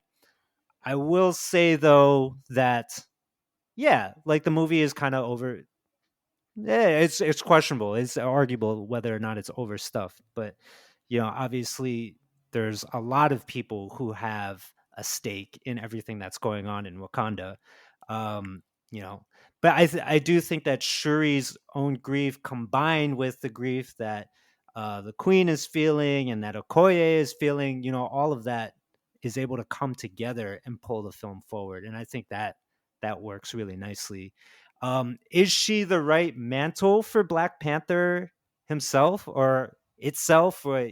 I will say, though, that, like, the movie is kind of over. Yeah, it's questionable. It's arguable whether or not it's overstuffed. But, obviously there's a lot of people who have a stake in everything that's going on in Wakanda. But I do think that Shuri's own grief, combined with the grief that the Queen is feeling and that Okoye is feeling, all of that is able to come together and pull the film forward. And I think that works really nicely. Is she the right mantle for Black Panther himself or itself? Or,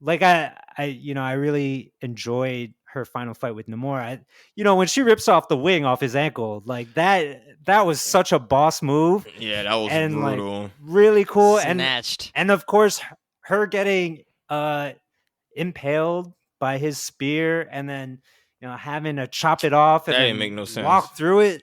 like I really enjoyed her final fight with Namor. When she rips off the wing off his ankle, like that was such a boss move. Yeah, that was brutal. Like, really cool. Snatched. And of course, her getting impaled by his spear and then having to chop it off and that didn't make no sense. Walk through it.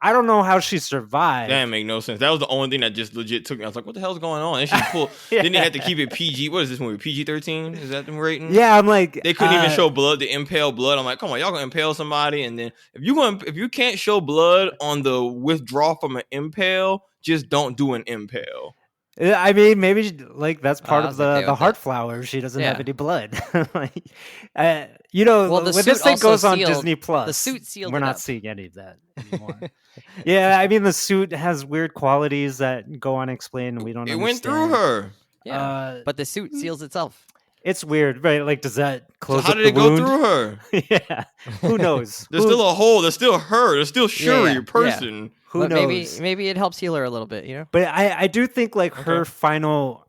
I don't know how she survived. That didn't make no sense. That was the only thing that just legit took me. I was like, what the hell's going on? And she pulled. Then they had to keep it PG. What is this movie? PG-13? Is that the rating? Yeah, I'm like, they couldn't even show blood, the impale blood. I'm like, come on, y'all gonna impale somebody, and then if you can't show blood on the withdrawal from an impale, just don't do an impale. I mean, maybe like that's part of the heart flower. She doesn't have any blood. Like, when this thing goes on Disney Plus, the suit sealed. We're not seeing any of that anymore. Yeah, I mean, the suit has weird qualities that go unexplained. We don't. It went through her. Yeah, but the suit seals itself. It's weird, right? Like, does that close? So how did it go through her? Yeah, who knows? There's still a hole. There's still her. There's still Shuri, person. Yeah. Who knows? Maybe it helps heal her a little bit, But I do think like her final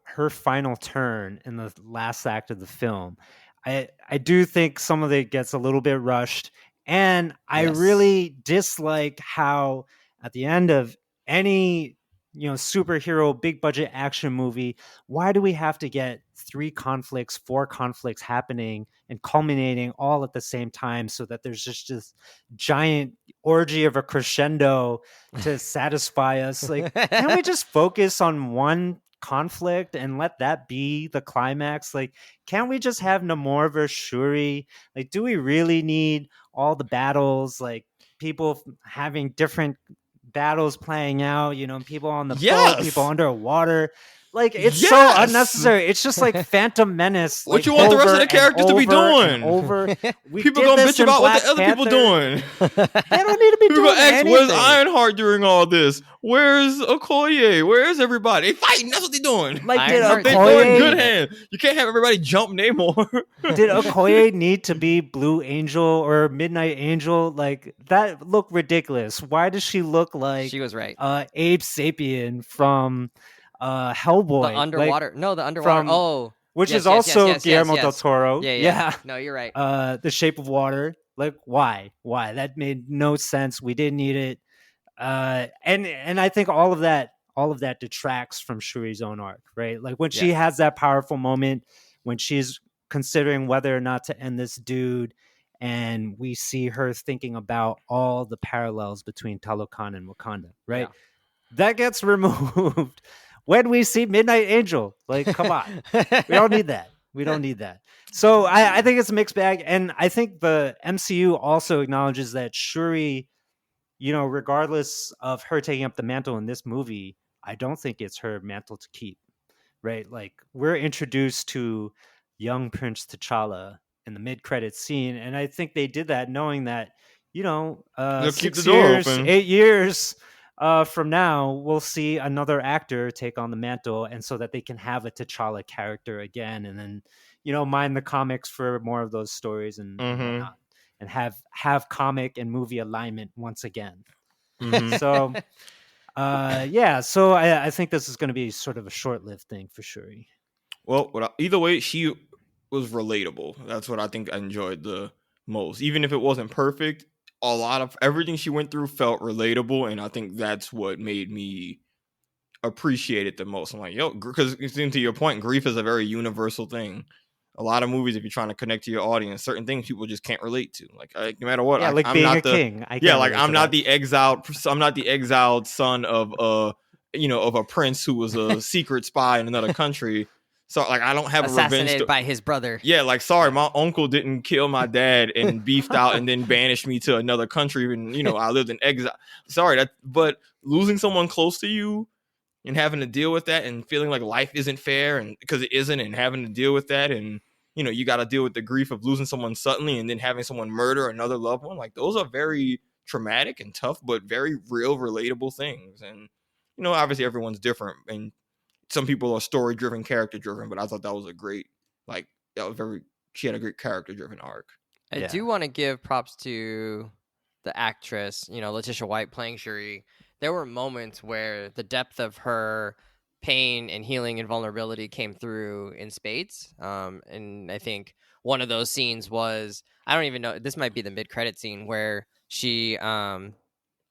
turn in the last act of the film, I do think some of it gets a little bit rushed, and I really dislike how at the end of any superhero big budget action movie, why do we have to get 4 conflicts happening and culminating all at the same time so that there's just this giant orgy of a crescendo to satisfy us? Like, can't we just focus on one conflict and let that be the climax? Like, can't we just have Namor versus Shuri? Like, do we really need all the battles, like people having different battles playing out, people on the boat, people Yes. underwater? Like, it's so Yes. unnecessary. It's just like Phantom Menace. What like, you want the rest of over the characters and to be over and doing? over. We People did gonna this bitch in about what Black the other people Panther. doing. They don't need to be People doing gonna ask, where's anything. Ironheart during all this? Where's Okoye? Where's everybody? They fighting. That's what they doing. Like, did Ironheart- They go in Okoye, good hand. You can't have everybody jump Namor. did Okoye need to be Blue Angel or Midnight Angel? Like, that looked ridiculous. Why does she look like She was right. Abe Sapien from Hellboy? The underwater. Like, No, the underwater. from- Oh, which yes, is yes, also yes, Guillermo yes. del Toro. Yeah. No, you're right. The Shape of Water. Like, why? That made no sense. We didn't need it. And I think all of that detracts from Shuri's own arc, right? Like, when she has that powerful moment, when she's considering whether or not to end this dude, and we see her thinking about all the parallels between Talokan and Wakanda, right? Yeah. That gets removed when we see Midnight Angel. Like, come on. We don't need that. We don't need that. So I think it's a mixed bag. And I think the MCU also acknowledges that Shuri, regardless of her taking up the mantle in this movie, I don't think it's her mantle to keep, right? Like, we're introduced to young Prince T'Challa in the mid-credits scene. And I think they did that knowing that, They'll keep 6 the door years, open. 8 years from now, we'll see another actor take on the mantle, and so that they can have a T'Challa character again, and then mine the comics for more of those stories and whatnot, and have comic and movie alignment once again. So so I think this is going to be sort of a short-lived thing for Shuri. Well, either way, she was relatable. That's what I think I enjoyed the most. Even if it wasn't perfect, a lot of everything she went through felt relatable, and I think that's what made me appreciate it the most. I'm like, because to your point, grief is a very universal thing. A lot of movies, if you're trying to connect to your audience, certain things people just can't relate to. Like, no matter what, like I'm being not a king. I'm not the exiled. I'm not the exiled son of of a prince who was a secret spy in another country. So, like, I don't have a revenge Assassinated by his brother. Yeah, like, sorry, my uncle didn't kill my dad and beefed out and then banished me to another country, and I lived in exile. Sorry, but losing someone close to you and having to deal with that and feeling like life isn't fair, and because it isn't, and having to deal with that, and you got to deal with the grief of losing someone suddenly and then having someone murder another loved one. Like, those are very traumatic and tough, but very real, relatable things. And obviously everyone's different, and some people are story driven, character driven, but I thought that was she had a great character driven arc. I do want to give props to the actress, Letitia White playing Shuri. There were moments where the depth of her pain and healing and vulnerability came through in spades. And I think one of those scenes was, I don't even know, this might be the mid-credit scene where she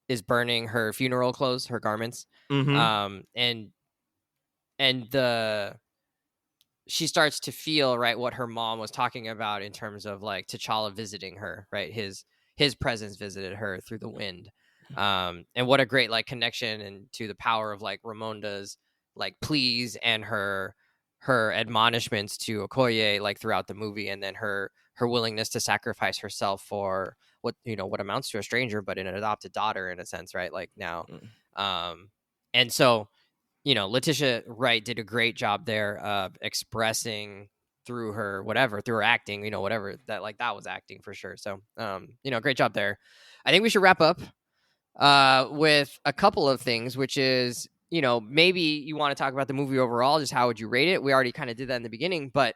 is burning her funeral clothes, her garments. And she starts to feel, right, what her mom was talking about in terms of like T'Challa visiting her, right? His presence visited her through the wind. And what a great like connection and to the power of like Ramonda's like pleas and her admonishments to Okoye like throughout the movie, and then her willingness to sacrifice herself for what amounts to a stranger but an adopted daughter in a sense, right? Like now. And so Letitia Wright did a great job there of expressing through her acting, whatever that was acting for sure. So, great job there. I think we should wrap up with a couple of things, which is, maybe you want to talk about the movie overall, just how would you rate it? We already kind of did that in the beginning, but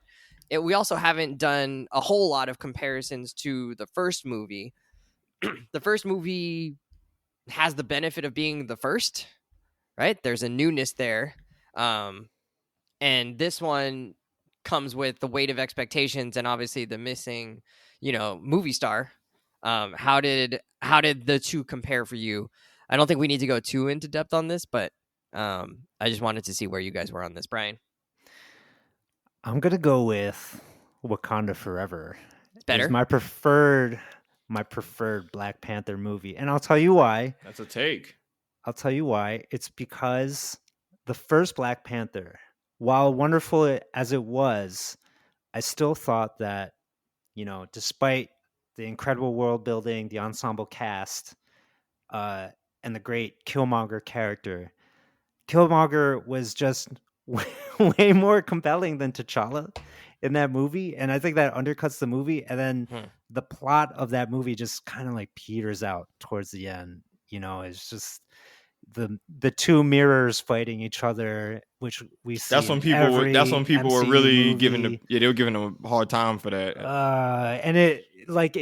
we also haven't done a whole lot of comparisons to the first movie. The first movie has the benefit of being the first, right? There's a newness there. And this one comes with the weight of expectations and obviously the missing, movie star. How did the two compare for you? I don't think we need to go too into depth on this, but I just wanted to see where you guys were on this, Brian. I'm gonna go with Wakanda Forever. Better? It's my preferred Black Panther movie, and I'll tell you why. That's a take. I'll tell you why. It's because the first Black Panther, while wonderful as it was, I still thought that, despite the incredible world building, the ensemble cast, and the great Killmonger character, Killmonger was just way more compelling than T'Challa in that movie, and I think that undercuts the movie. And then the plot of that movie just kind of like peters out towards the end. It's just the two mirrors fighting each other, which we see. That's when people were really movie. they were giving a hard time for that. And it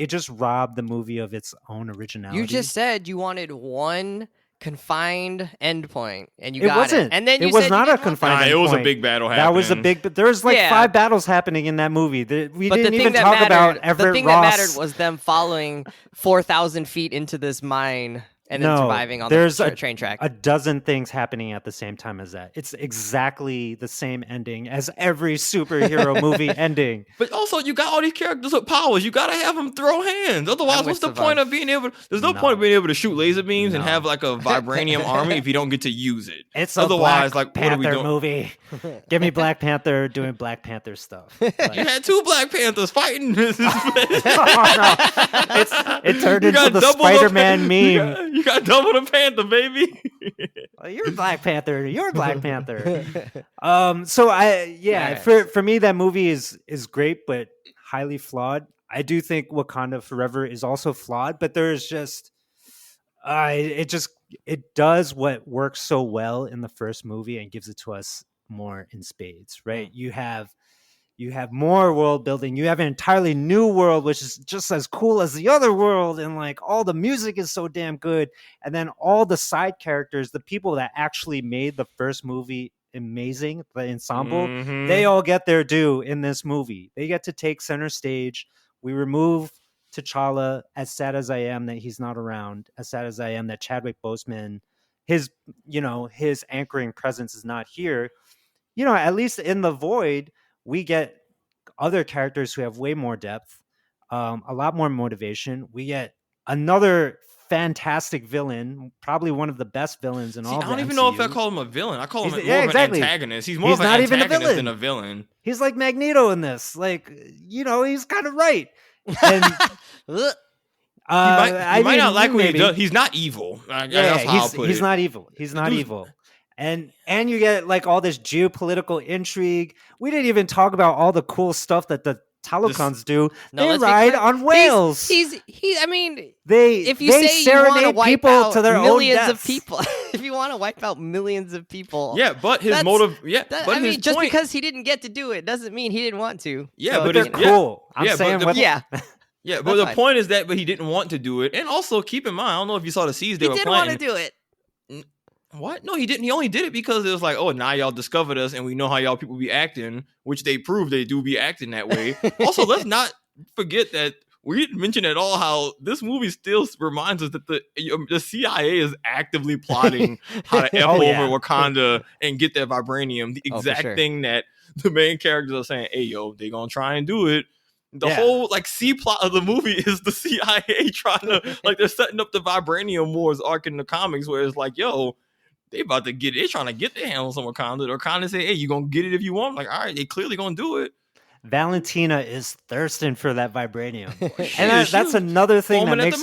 just robbed the movie of its own originality. You just said you wanted one confined endpoint, and you it got wasn't. it. And then you it was said not you a didn't want confined. It was a big battle happening. That was a big. But there's like Yeah. 5 battles happening in that movie. We But didn't the even thing that talk about mattered, Everett the thing Ross. that mattered was them following 4,000 feet into this mine and then surviving on the train track. A dozen things happening at the same time as that. It's exactly the same ending as every superhero movie ending. But also, you got all these characters with powers. You gotta have them throw hands. Otherwise, what's the point of being able? There's no point of being able to shoot laser beams and have like a vibranium army if you don't get to use it. It's otherwise, Black like, Panther what are we doing? movie. Give me Black Panther doing Black Panther stuff. You had 2 Black Panthers fighting. It turned You into got the double Spider-Man meme. You got double the Panther, baby. You're Black Panther. You're Black Panther. Right. For me, that movie is great, but highly flawed. I do think Wakanda Forever is also flawed, but there's just it does what works so well in the first movie and gives it to us more in spades, right? You have more world building. You have an entirely new world, which is just as cool as the other world. And like all the music is so damn good. And then all the side characters, the people that actually made the first movie amazing, the ensemble, they all get their due in this movie. They get to take center stage. We remove T'Challa, as sad as I am that he's not around, as sad as I am that Chadwick Boseman, his anchoring presence is not here. At least in The Void, we get other characters who have way more depth, a lot more motivation. We get another fantastic villain, probably one of the best villains in all of the I don't even MCU. know if I call him a villain. I call him more of an antagonist. He's more of an not even a antagonist villain. than a villain. He's like Magneto in this. Like, he's kind of right. And You might not like what he maybe. does. He's not evil. That's how I'll put he's it. not evil. He's not evil. And you get like all this geopolitical intrigue. We didn't even talk about all the cool stuff that the Talocans do. They ride on whales. I mean, they if you say you want to serenade wipe people out to their own millions of deaths. people, if you want to wipe out millions of people, Yeah, but his motive. Yeah, but his just point, because he didn't get to do it doesn't mean he didn't want to. Yeah, So, but They're it's cool. Yeah, I'm but saying, Yeah, but the point is that, but he didn't want to do it, and also keep in mind, I don't know if you saw the seeds they he were didn't want planting. to do it. What? No, he didn't. He only did it because it was like, oh, now y'all discovered us, and we know how y'all people be acting, which they prove they do be acting that way. Also, let's not forget that we didn't mention at all how this movie still reminds us that the CIA is actively plotting how to F over Wakanda and get that vibranium, the exact thing that the main characters are saying, hey, yo, they gonna try and do it. The whole like C plot of the movie is the CIA trying to like they're setting up the vibranium wars arc in the comics where it's like, yo, they about to get it. They're trying to get their hands on Wakanda. They're kind of say, hey, you gonna get it if you want. Like, all right, they clearly gonna do it. Valentina is thirsting for that vibranium. And that's another thing that makes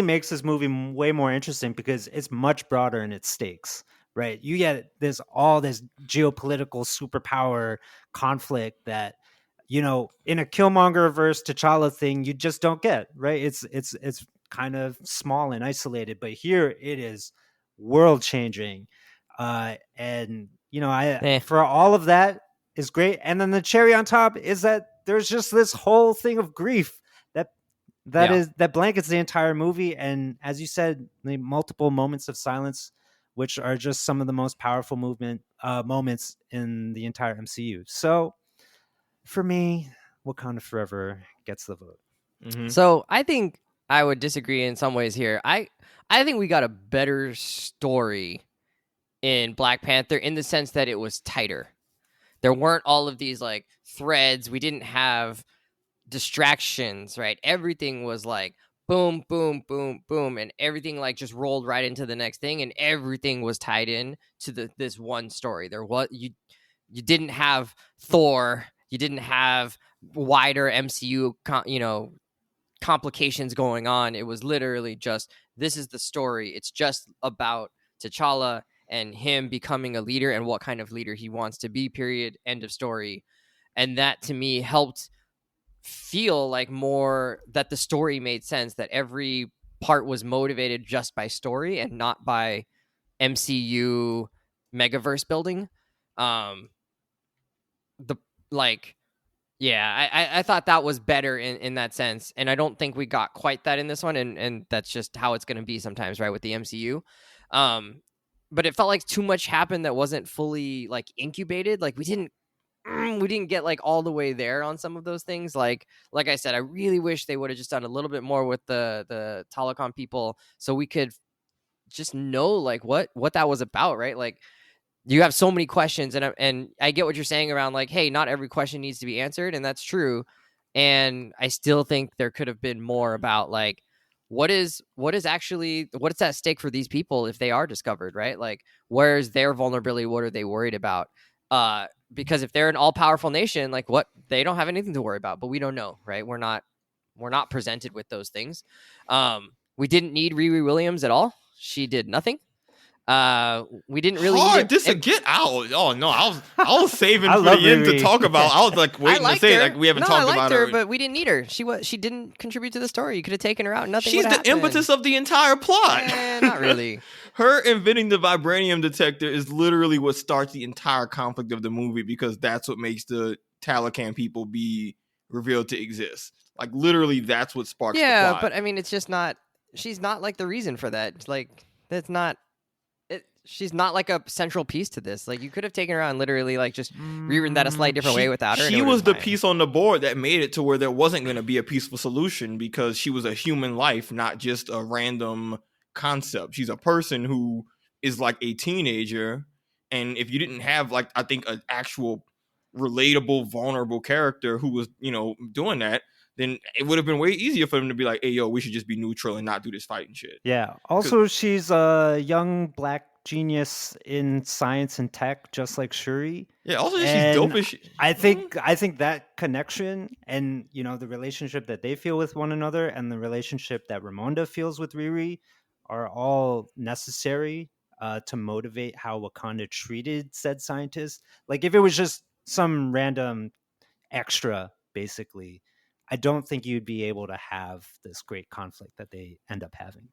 makes this movie way more interesting because it's much broader in its stakes, right? You get all this geopolitical superpower conflict that, in a Killmonger versus T'Challa thing, you just don't get, right? It's kind of small and isolated, but here it is world changing. And for all of that is great. And then the cherry on top is that there's just this whole thing of grief that blankets the entire movie. And as you said, the multiple moments of silence, which are just some of the most powerful moments in the entire MCU. So for me, Wakanda Forever gets the vote. Mm-hmm. So I think I would disagree in some ways here. I think we got a better story in Black Panther in the sense that it was tighter. There weren't all of these like threads. We didn't have distractions, right? Everything was like boom, boom, boom, boom, and everything like just rolled right into the next thing, and everything was tied in to this one story. There was you didn't have Thor, you didn't have wider MCU, complications going on. It was literally just this is the story. It's just about T'Challa and him becoming a leader and what kind of leader he wants to be. Period. End of story. And that to me helped feel like more that the story made sense, that every part was motivated just by story and not by MCU megaverse building. The like I thought that was better in that sense, and I don't think we got quite that in this one, and that's just how it's going to be sometimes, right, with the MCU. But it felt like too much happened that wasn't fully like incubated. Like we didn't get like all the way there on some of those things. Like I said, I really wish they would have just done a little bit more with the telecom people, so we could just know like what that was about, right? Like you have so many questions, and I get what you're saying around like, hey, not every question needs to be answered, and that's true. And I still think there could have been more about like what is at stake for these people if they are discovered, right? Like where's their vulnerability? What are they worried about? Because if they're an all-powerful nation, like what, they don't have anything to worry about, but we don't know, right? We're not presented with those things. We didn't need Riri Williams at all. She did nothing. We didn't really get out. Oh no, I was saving I for love the end to Riri. talk about. I was like waiting to say her. like we haven't No, talked I liked about her, her. but we didn't need her. She didn't contribute to the story. You could have taken her out and nothing She's would the happen. impetus of the entire plot. Not really. Her inventing the vibranium detector is literally what starts the entire conflict of the movie, because that's what makes the Talocan people be revealed to exist. Like literally, that's what sparks the plot. But I mean, it's just not. She's not like the reason for that. It's like that's not. She's not like a central piece to this. Like you could have taken her on literally like just rewritten that a slight different way without her. She was the piece on the board that made it to where there wasn't going to be a peaceful solution, because she was a human life, not just a random concept. She's a person who is like a teenager, and if you didn't have like, I think, an actual relatable, vulnerable character who was, doing that, then it would have been way easier for them to be like, hey, yo, we should just be neutral and not do this fighting shit. Yeah. Also, she's a young black genius in science and tech, just like Shuri. Yeah. Also, she's dope as shit. I think that connection and the relationship that they feel with one another and the relationship that Ramonda feels with Riri are all necessary to motivate how Wakanda treated said scientists. Like if it was just some random extra, basically, I don't think you'd be able to have this great conflict that they end up having.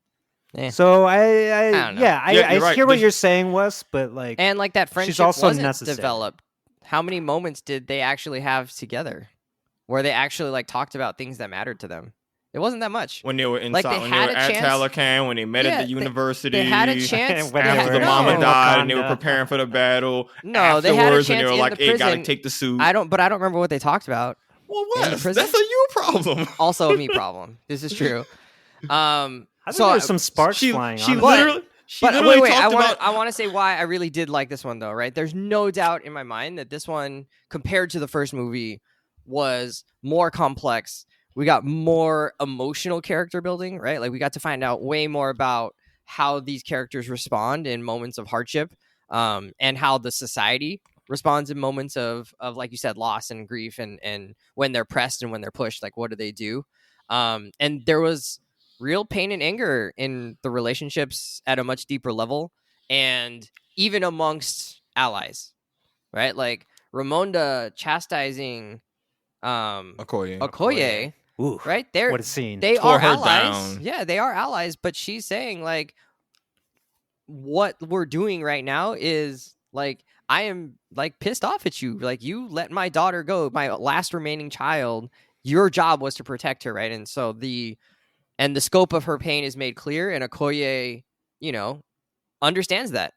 So I don't know. I hear what you're saying, Wes, but like, and like that friendship she's also wasn't necessary. developed. How many moments did they actually have together where they actually like talked about things that mattered to them? It wasn't that much. When they were inside, Like, they when they had were a at chance- Talocan, when they met at the university, They had a chance. When after they the were mama in died and they were Wakanda. preparing for the battle. No, they had a afterwards when they chance were in like, the "Hey, gotta prison. take the suit." I don't remember what they talked about. Well, in the Wes, prison? that's a you problem. Also a me problem. This is true. I think there's some sparks flying. She on literally, she But literally wait, talked about. I want to say why I really did like this one though, right? There's no doubt in my mind that this one, compared to the first movie, was more complex. We got more emotional character building, right? Like we got to find out way more about how these characters respond in moments of hardship, and how the society responds in moments of like you said, loss and grief, and when they're pressed and when they're pushed, like what do they do? And there was real pain and anger in the relationships at a much deeper level, and even amongst allies, right? Like Ramonda chastising Okoye, Ooh, right? They're what a scene. they Tore are her allies. down. Yeah, they are allies, but she's saying like what we're doing right now is like I am like pissed off at you. Like you let my daughter go, my last remaining child. Your job was to protect her, right? And so the scope of her pain is made clear, and Okoye, understands that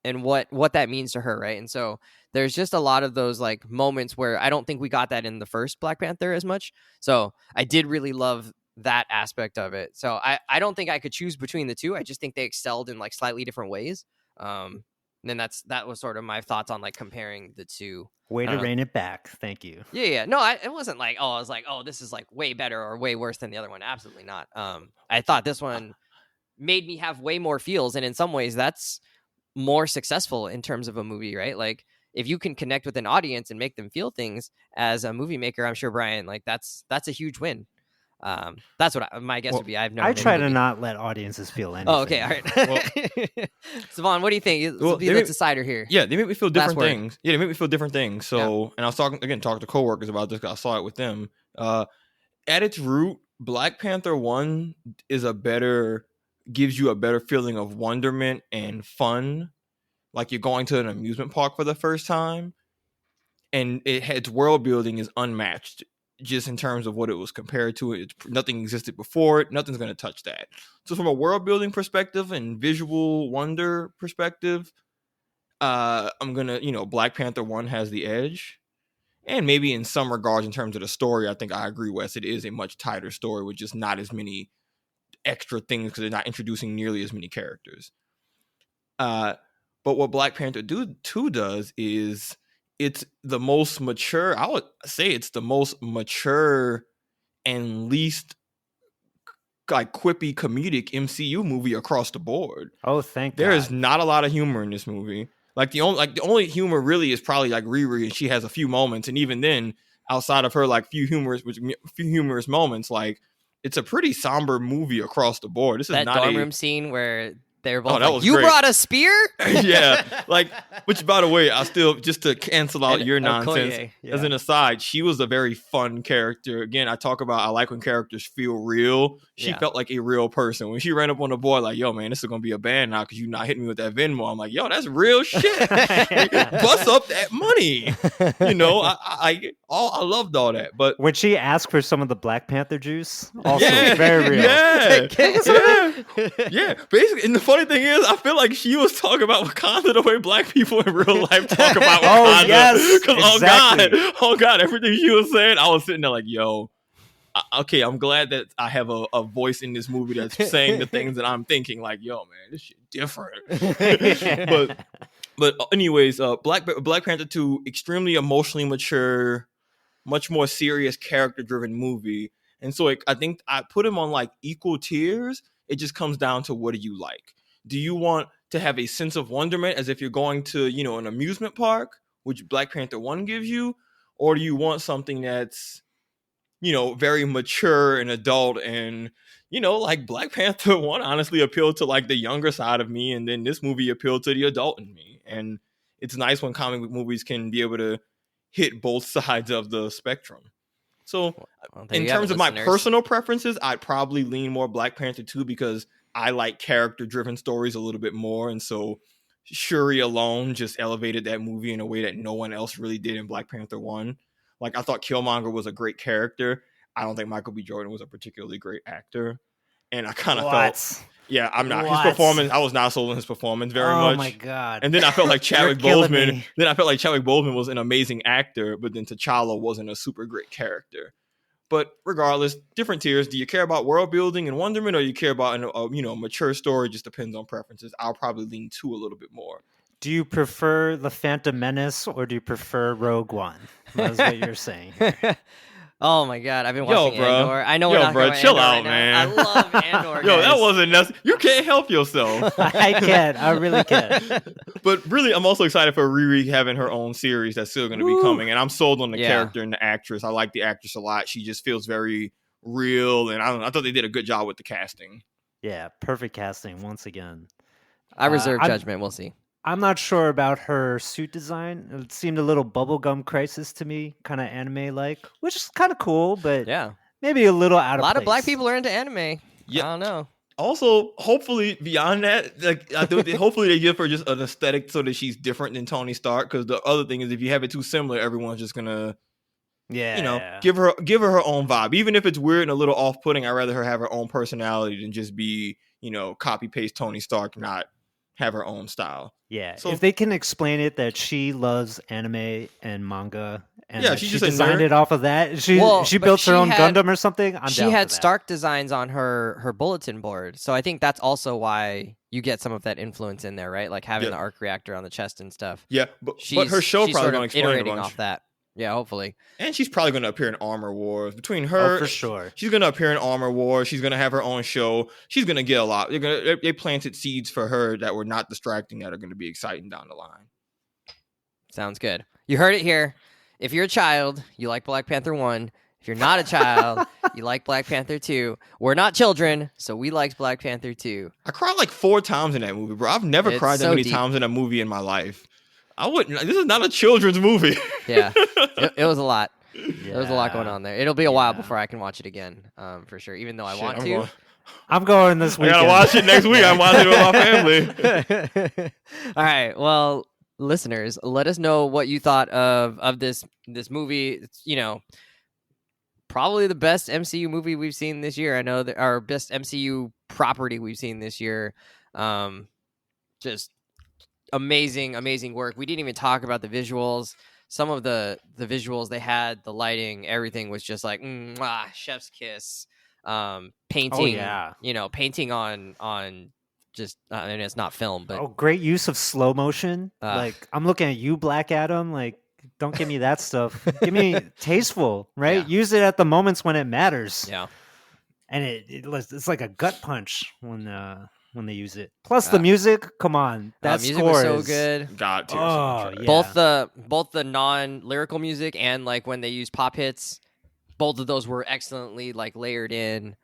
and what that means to her, right? And so there's just a lot of those like moments where I don't think we got that in the first Black Panther as much. So I did really love that aspect of it. So I don't think I could choose between the two. I just think they excelled in like slightly different ways. And then that was sort of my thoughts on like comparing the two. Way I to don't know. rein it back. Thank you. Yeah. No, it wasn't like, I was like, this is like way better or way worse than the other one. Absolutely not. I thought this one made me have way more feels, and in some ways that's more successful in terms of a movie, right? Like if you can connect with an audience and make them feel things as a movie maker, I'm sure, Brian, like that's a huge win. That's what my guess would be. I've never I made a try to movie. not let audiences feel anything. Oh, okay, all right. Savon, what do you think? Be the decider here. Yeah, they make me feel different word. things. Yeah, they make me feel different things. So, and I was talking to coworkers about this, 'cause I saw it with them. At its root, Black Panther 1 gives you a better feeling of wonderment and fun, like you're going to an amusement park for the first time. And its world building is unmatched, just in terms of what it was compared to. Nothing existed before it. Nothing's going to touch that. So from a world building perspective and visual wonder perspective, I'm going to, Black Panther 1 has the edge. And maybe in some regards, in terms of the story, I think I agree, Wes. It is a much tighter story with just not as many extra things, because they're not introducing nearly as many characters. But what Black Panther 2 does is it's the most mature. I would say it's the most mature and least like quippy comedic MCU movie across the board. Oh, thank God. There is God. not a lot of humor in this movie. Like the only humor really is probably like Riri, and she has a few moments, and even then, outside of her like few humorous moments, like it's a pretty somber movie across the board. This is that not dorm room scene where they're both that like, was you great. brought a spear? Yeah, like, which by the way, I still, just to cancel out your nonsense, as an aside, she was a very fun character. Again, I like when characters feel real. She felt like a real person. When she ran up on the boy like, yo, man, this is going to be a band now because you not hitting me with that Venmo. I'm like, yo, that's real shit. Bust up that money. I loved all that. But when she asked for some of the Black Panther juice, also very real. Yeah. Basically, and the funny thing is, I feel like she was talking about Wakanda the way Black people in real life talk about Wakanda. Oh, yes. Exactly. Oh God, everything she was saying, I was sitting there like, yo, okay, I'm glad that I have a voice in this movie that's saying the things that I'm thinking. Like, yo, man, this shit different. But anyways, Black Panther 2, extremely emotionally mature, much more serious, character-driven movie. And so I think I put him on like equal tiers. It just comes down to, what do you like? Do you want to have a sense of wonderment as if you're going to, an amusement park, which Black Panther 1 gives you? Or do you want something that's, very mature and adult? And, like Black Panther 1 honestly appealed to like the younger side of me. And then this movie appealed to the adult in me. And it's nice when comic book movies can be able to hit both sides of the spectrum. So in terms of my personal preferences, I'd probably lean more Black Panther 2 because I like character-driven stories a little bit more. And so Shuri alone just elevated that movie in a way that no one else really did in Black Panther 1. Like, I thought Killmonger was a great character. I don't think Michael B. Jordan was a particularly great actor. And I kind of felt... Yeah, I'm not. His performance, I was not sold on his performance very much. Oh my God. And then I felt like Chadwick Boseman was an amazing actor, but then T'Challa wasn't a super great character. But regardless, different tiers. Do you care about world building and wonderment, or you care about a mature story? Just depends on preferences. I'll probably lean 2 a little bit more. Do you prefer The Phantom Menace or do you prefer Rogue One? That's what you're saying here. Oh my God, I've been watching Andor. I know we're not bro, chill out, Andor man. I love Andor. Yo, that wasn't necessary. You can't help yourself. I can. I really can. But really, I'm also excited for Riri having her own series that's still going to be coming. And I'm sold on the character and the actress. I like the actress a lot. She just feels very real. And I thought they did a good job with the casting. Yeah, perfect casting once again. I reserve judgment. We'll see. I'm not sure about her suit design. It seemed a little Bubblegum Crisis to me, kind of anime-like, which is kind of cool, but maybe a little out of place. A lot of Black people are into anime. Yeah. I don't know. Also, hopefully, beyond that, hopefully they give her just an aesthetic so that she's different than Tony Stark. Because the other thing is, if you have it too similar, everyone's just gonna, give her her own vibe. Even if it's weird and a little off-putting, I'd rather her have her own personality than just be, copy paste Tony Stark, not have her own style. Yeah, so if they can explain it that she loves anime and manga and Yeah, that she's she just a designed nerd. it off of that. She Well, she but built she her own had- Gundam or something. I'm She down had for that. Stark designs on her bulletin board, so I think that's also why you get some of that influence in there, right? Like having Yeah. the arc reactor on the chest and stuff. Yeah, but her show she's probably sort going to of explain a iterating bunch. off that. Yeah, hopefully. And she's probably going to appear in Armor Wars. Between her, for sure. she's going to appear in Armor Wars. She's going to have her own show. She's going to get a lot. They planted seeds for her that were not distracting that are going to be exciting down the line. Sounds good. You heard it here. If you're a child, you like Black Panther 1. If you're not a child, you like Black Panther 2. We're not children, so we liked Black Panther 2. I cried like 4 times in that movie, bro. I've never It's cried that so many deep. times in a movie in my life. I wouldn't. This is not a children's movie. Yeah, it was a lot. There was a lot going Yeah. on there. It'll be a while Yeah. before I can watch it again, for sure. Even though I Shit, want I'm to. going- I'm going this I weekend. gotta watch it next week. I'm watching it with my family. All right. Well, listeners, let us know what you thought of this movie. It's, probably the best MCU movie we've seen this year. I know that our best MCU property we've seen this year. Just amazing work. We didn't even talk about the visuals. Some of the visuals they had, the lighting, everything was just like chef's kiss. Painting, painting on just I mean it's not film, but great use of slow motion. Like I'm looking at you, Black Adam. Like, don't give me that stuff. Give me tasteful, right? Yeah. Use it at the moments when it matters. yeah. And it's like a gut punch when they use it. Plus the music. Come on, that music score was so is good. God tier Oh, soundtrack. yeah. Both the non-lyrical music and like when they use pop hits, both of those were excellently like layered in.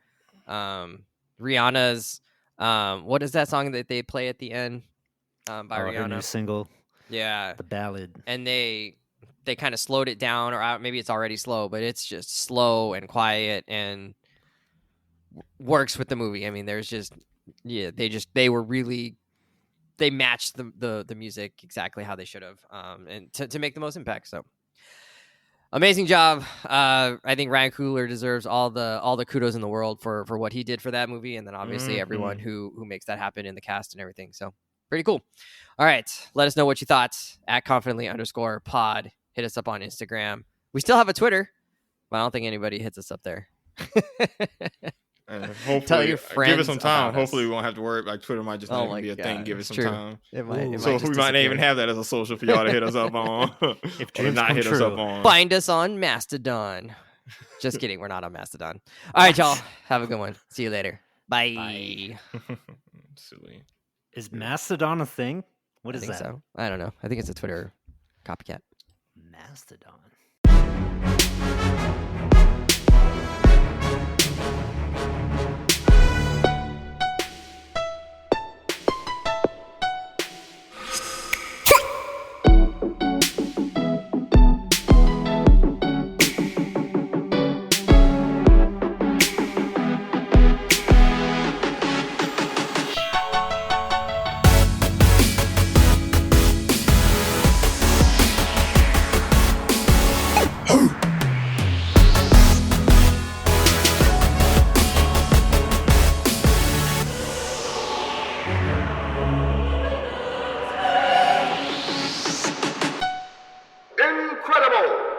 Rihanna's what is that song that they play at the end by Her Rihanna? new single, Yeah, the ballad. and they kind of slowed it down, or maybe it's already slow, but it's just slow and quiet and works with the movie. I mean, there's just they matched the music exactly how they should have, and to make the most impact. So amazing job. I think Ryan Coogler deserves all the kudos in the world for what he did for that movie, and then obviously everyone who makes that happen in the cast and everything. So pretty cool. All right, let us know what you thought at confidently_pod. Hit us up on Instagram. We still have a Twitter, but I don't think anybody hits us up there. And hopefully, Tell your give friends it some time. about us. Hopefully, we won't have to worry. Like Twitter might just Oh not my even be a thing. God, Give it it's some true. time. It might So just we might not even disappear. have that as a social for y'all to hit us up on. If Or dreams not come hit us true. up on. Find us on Mastodon. Just kidding. We're not on Mastodon. All right, y'all. Have a good one. See you later. Bye. Silly. Is Mastodon a thing? What I is think that? so. I don't know. I think it's a Twitter copycat. Mastodon. Incredible!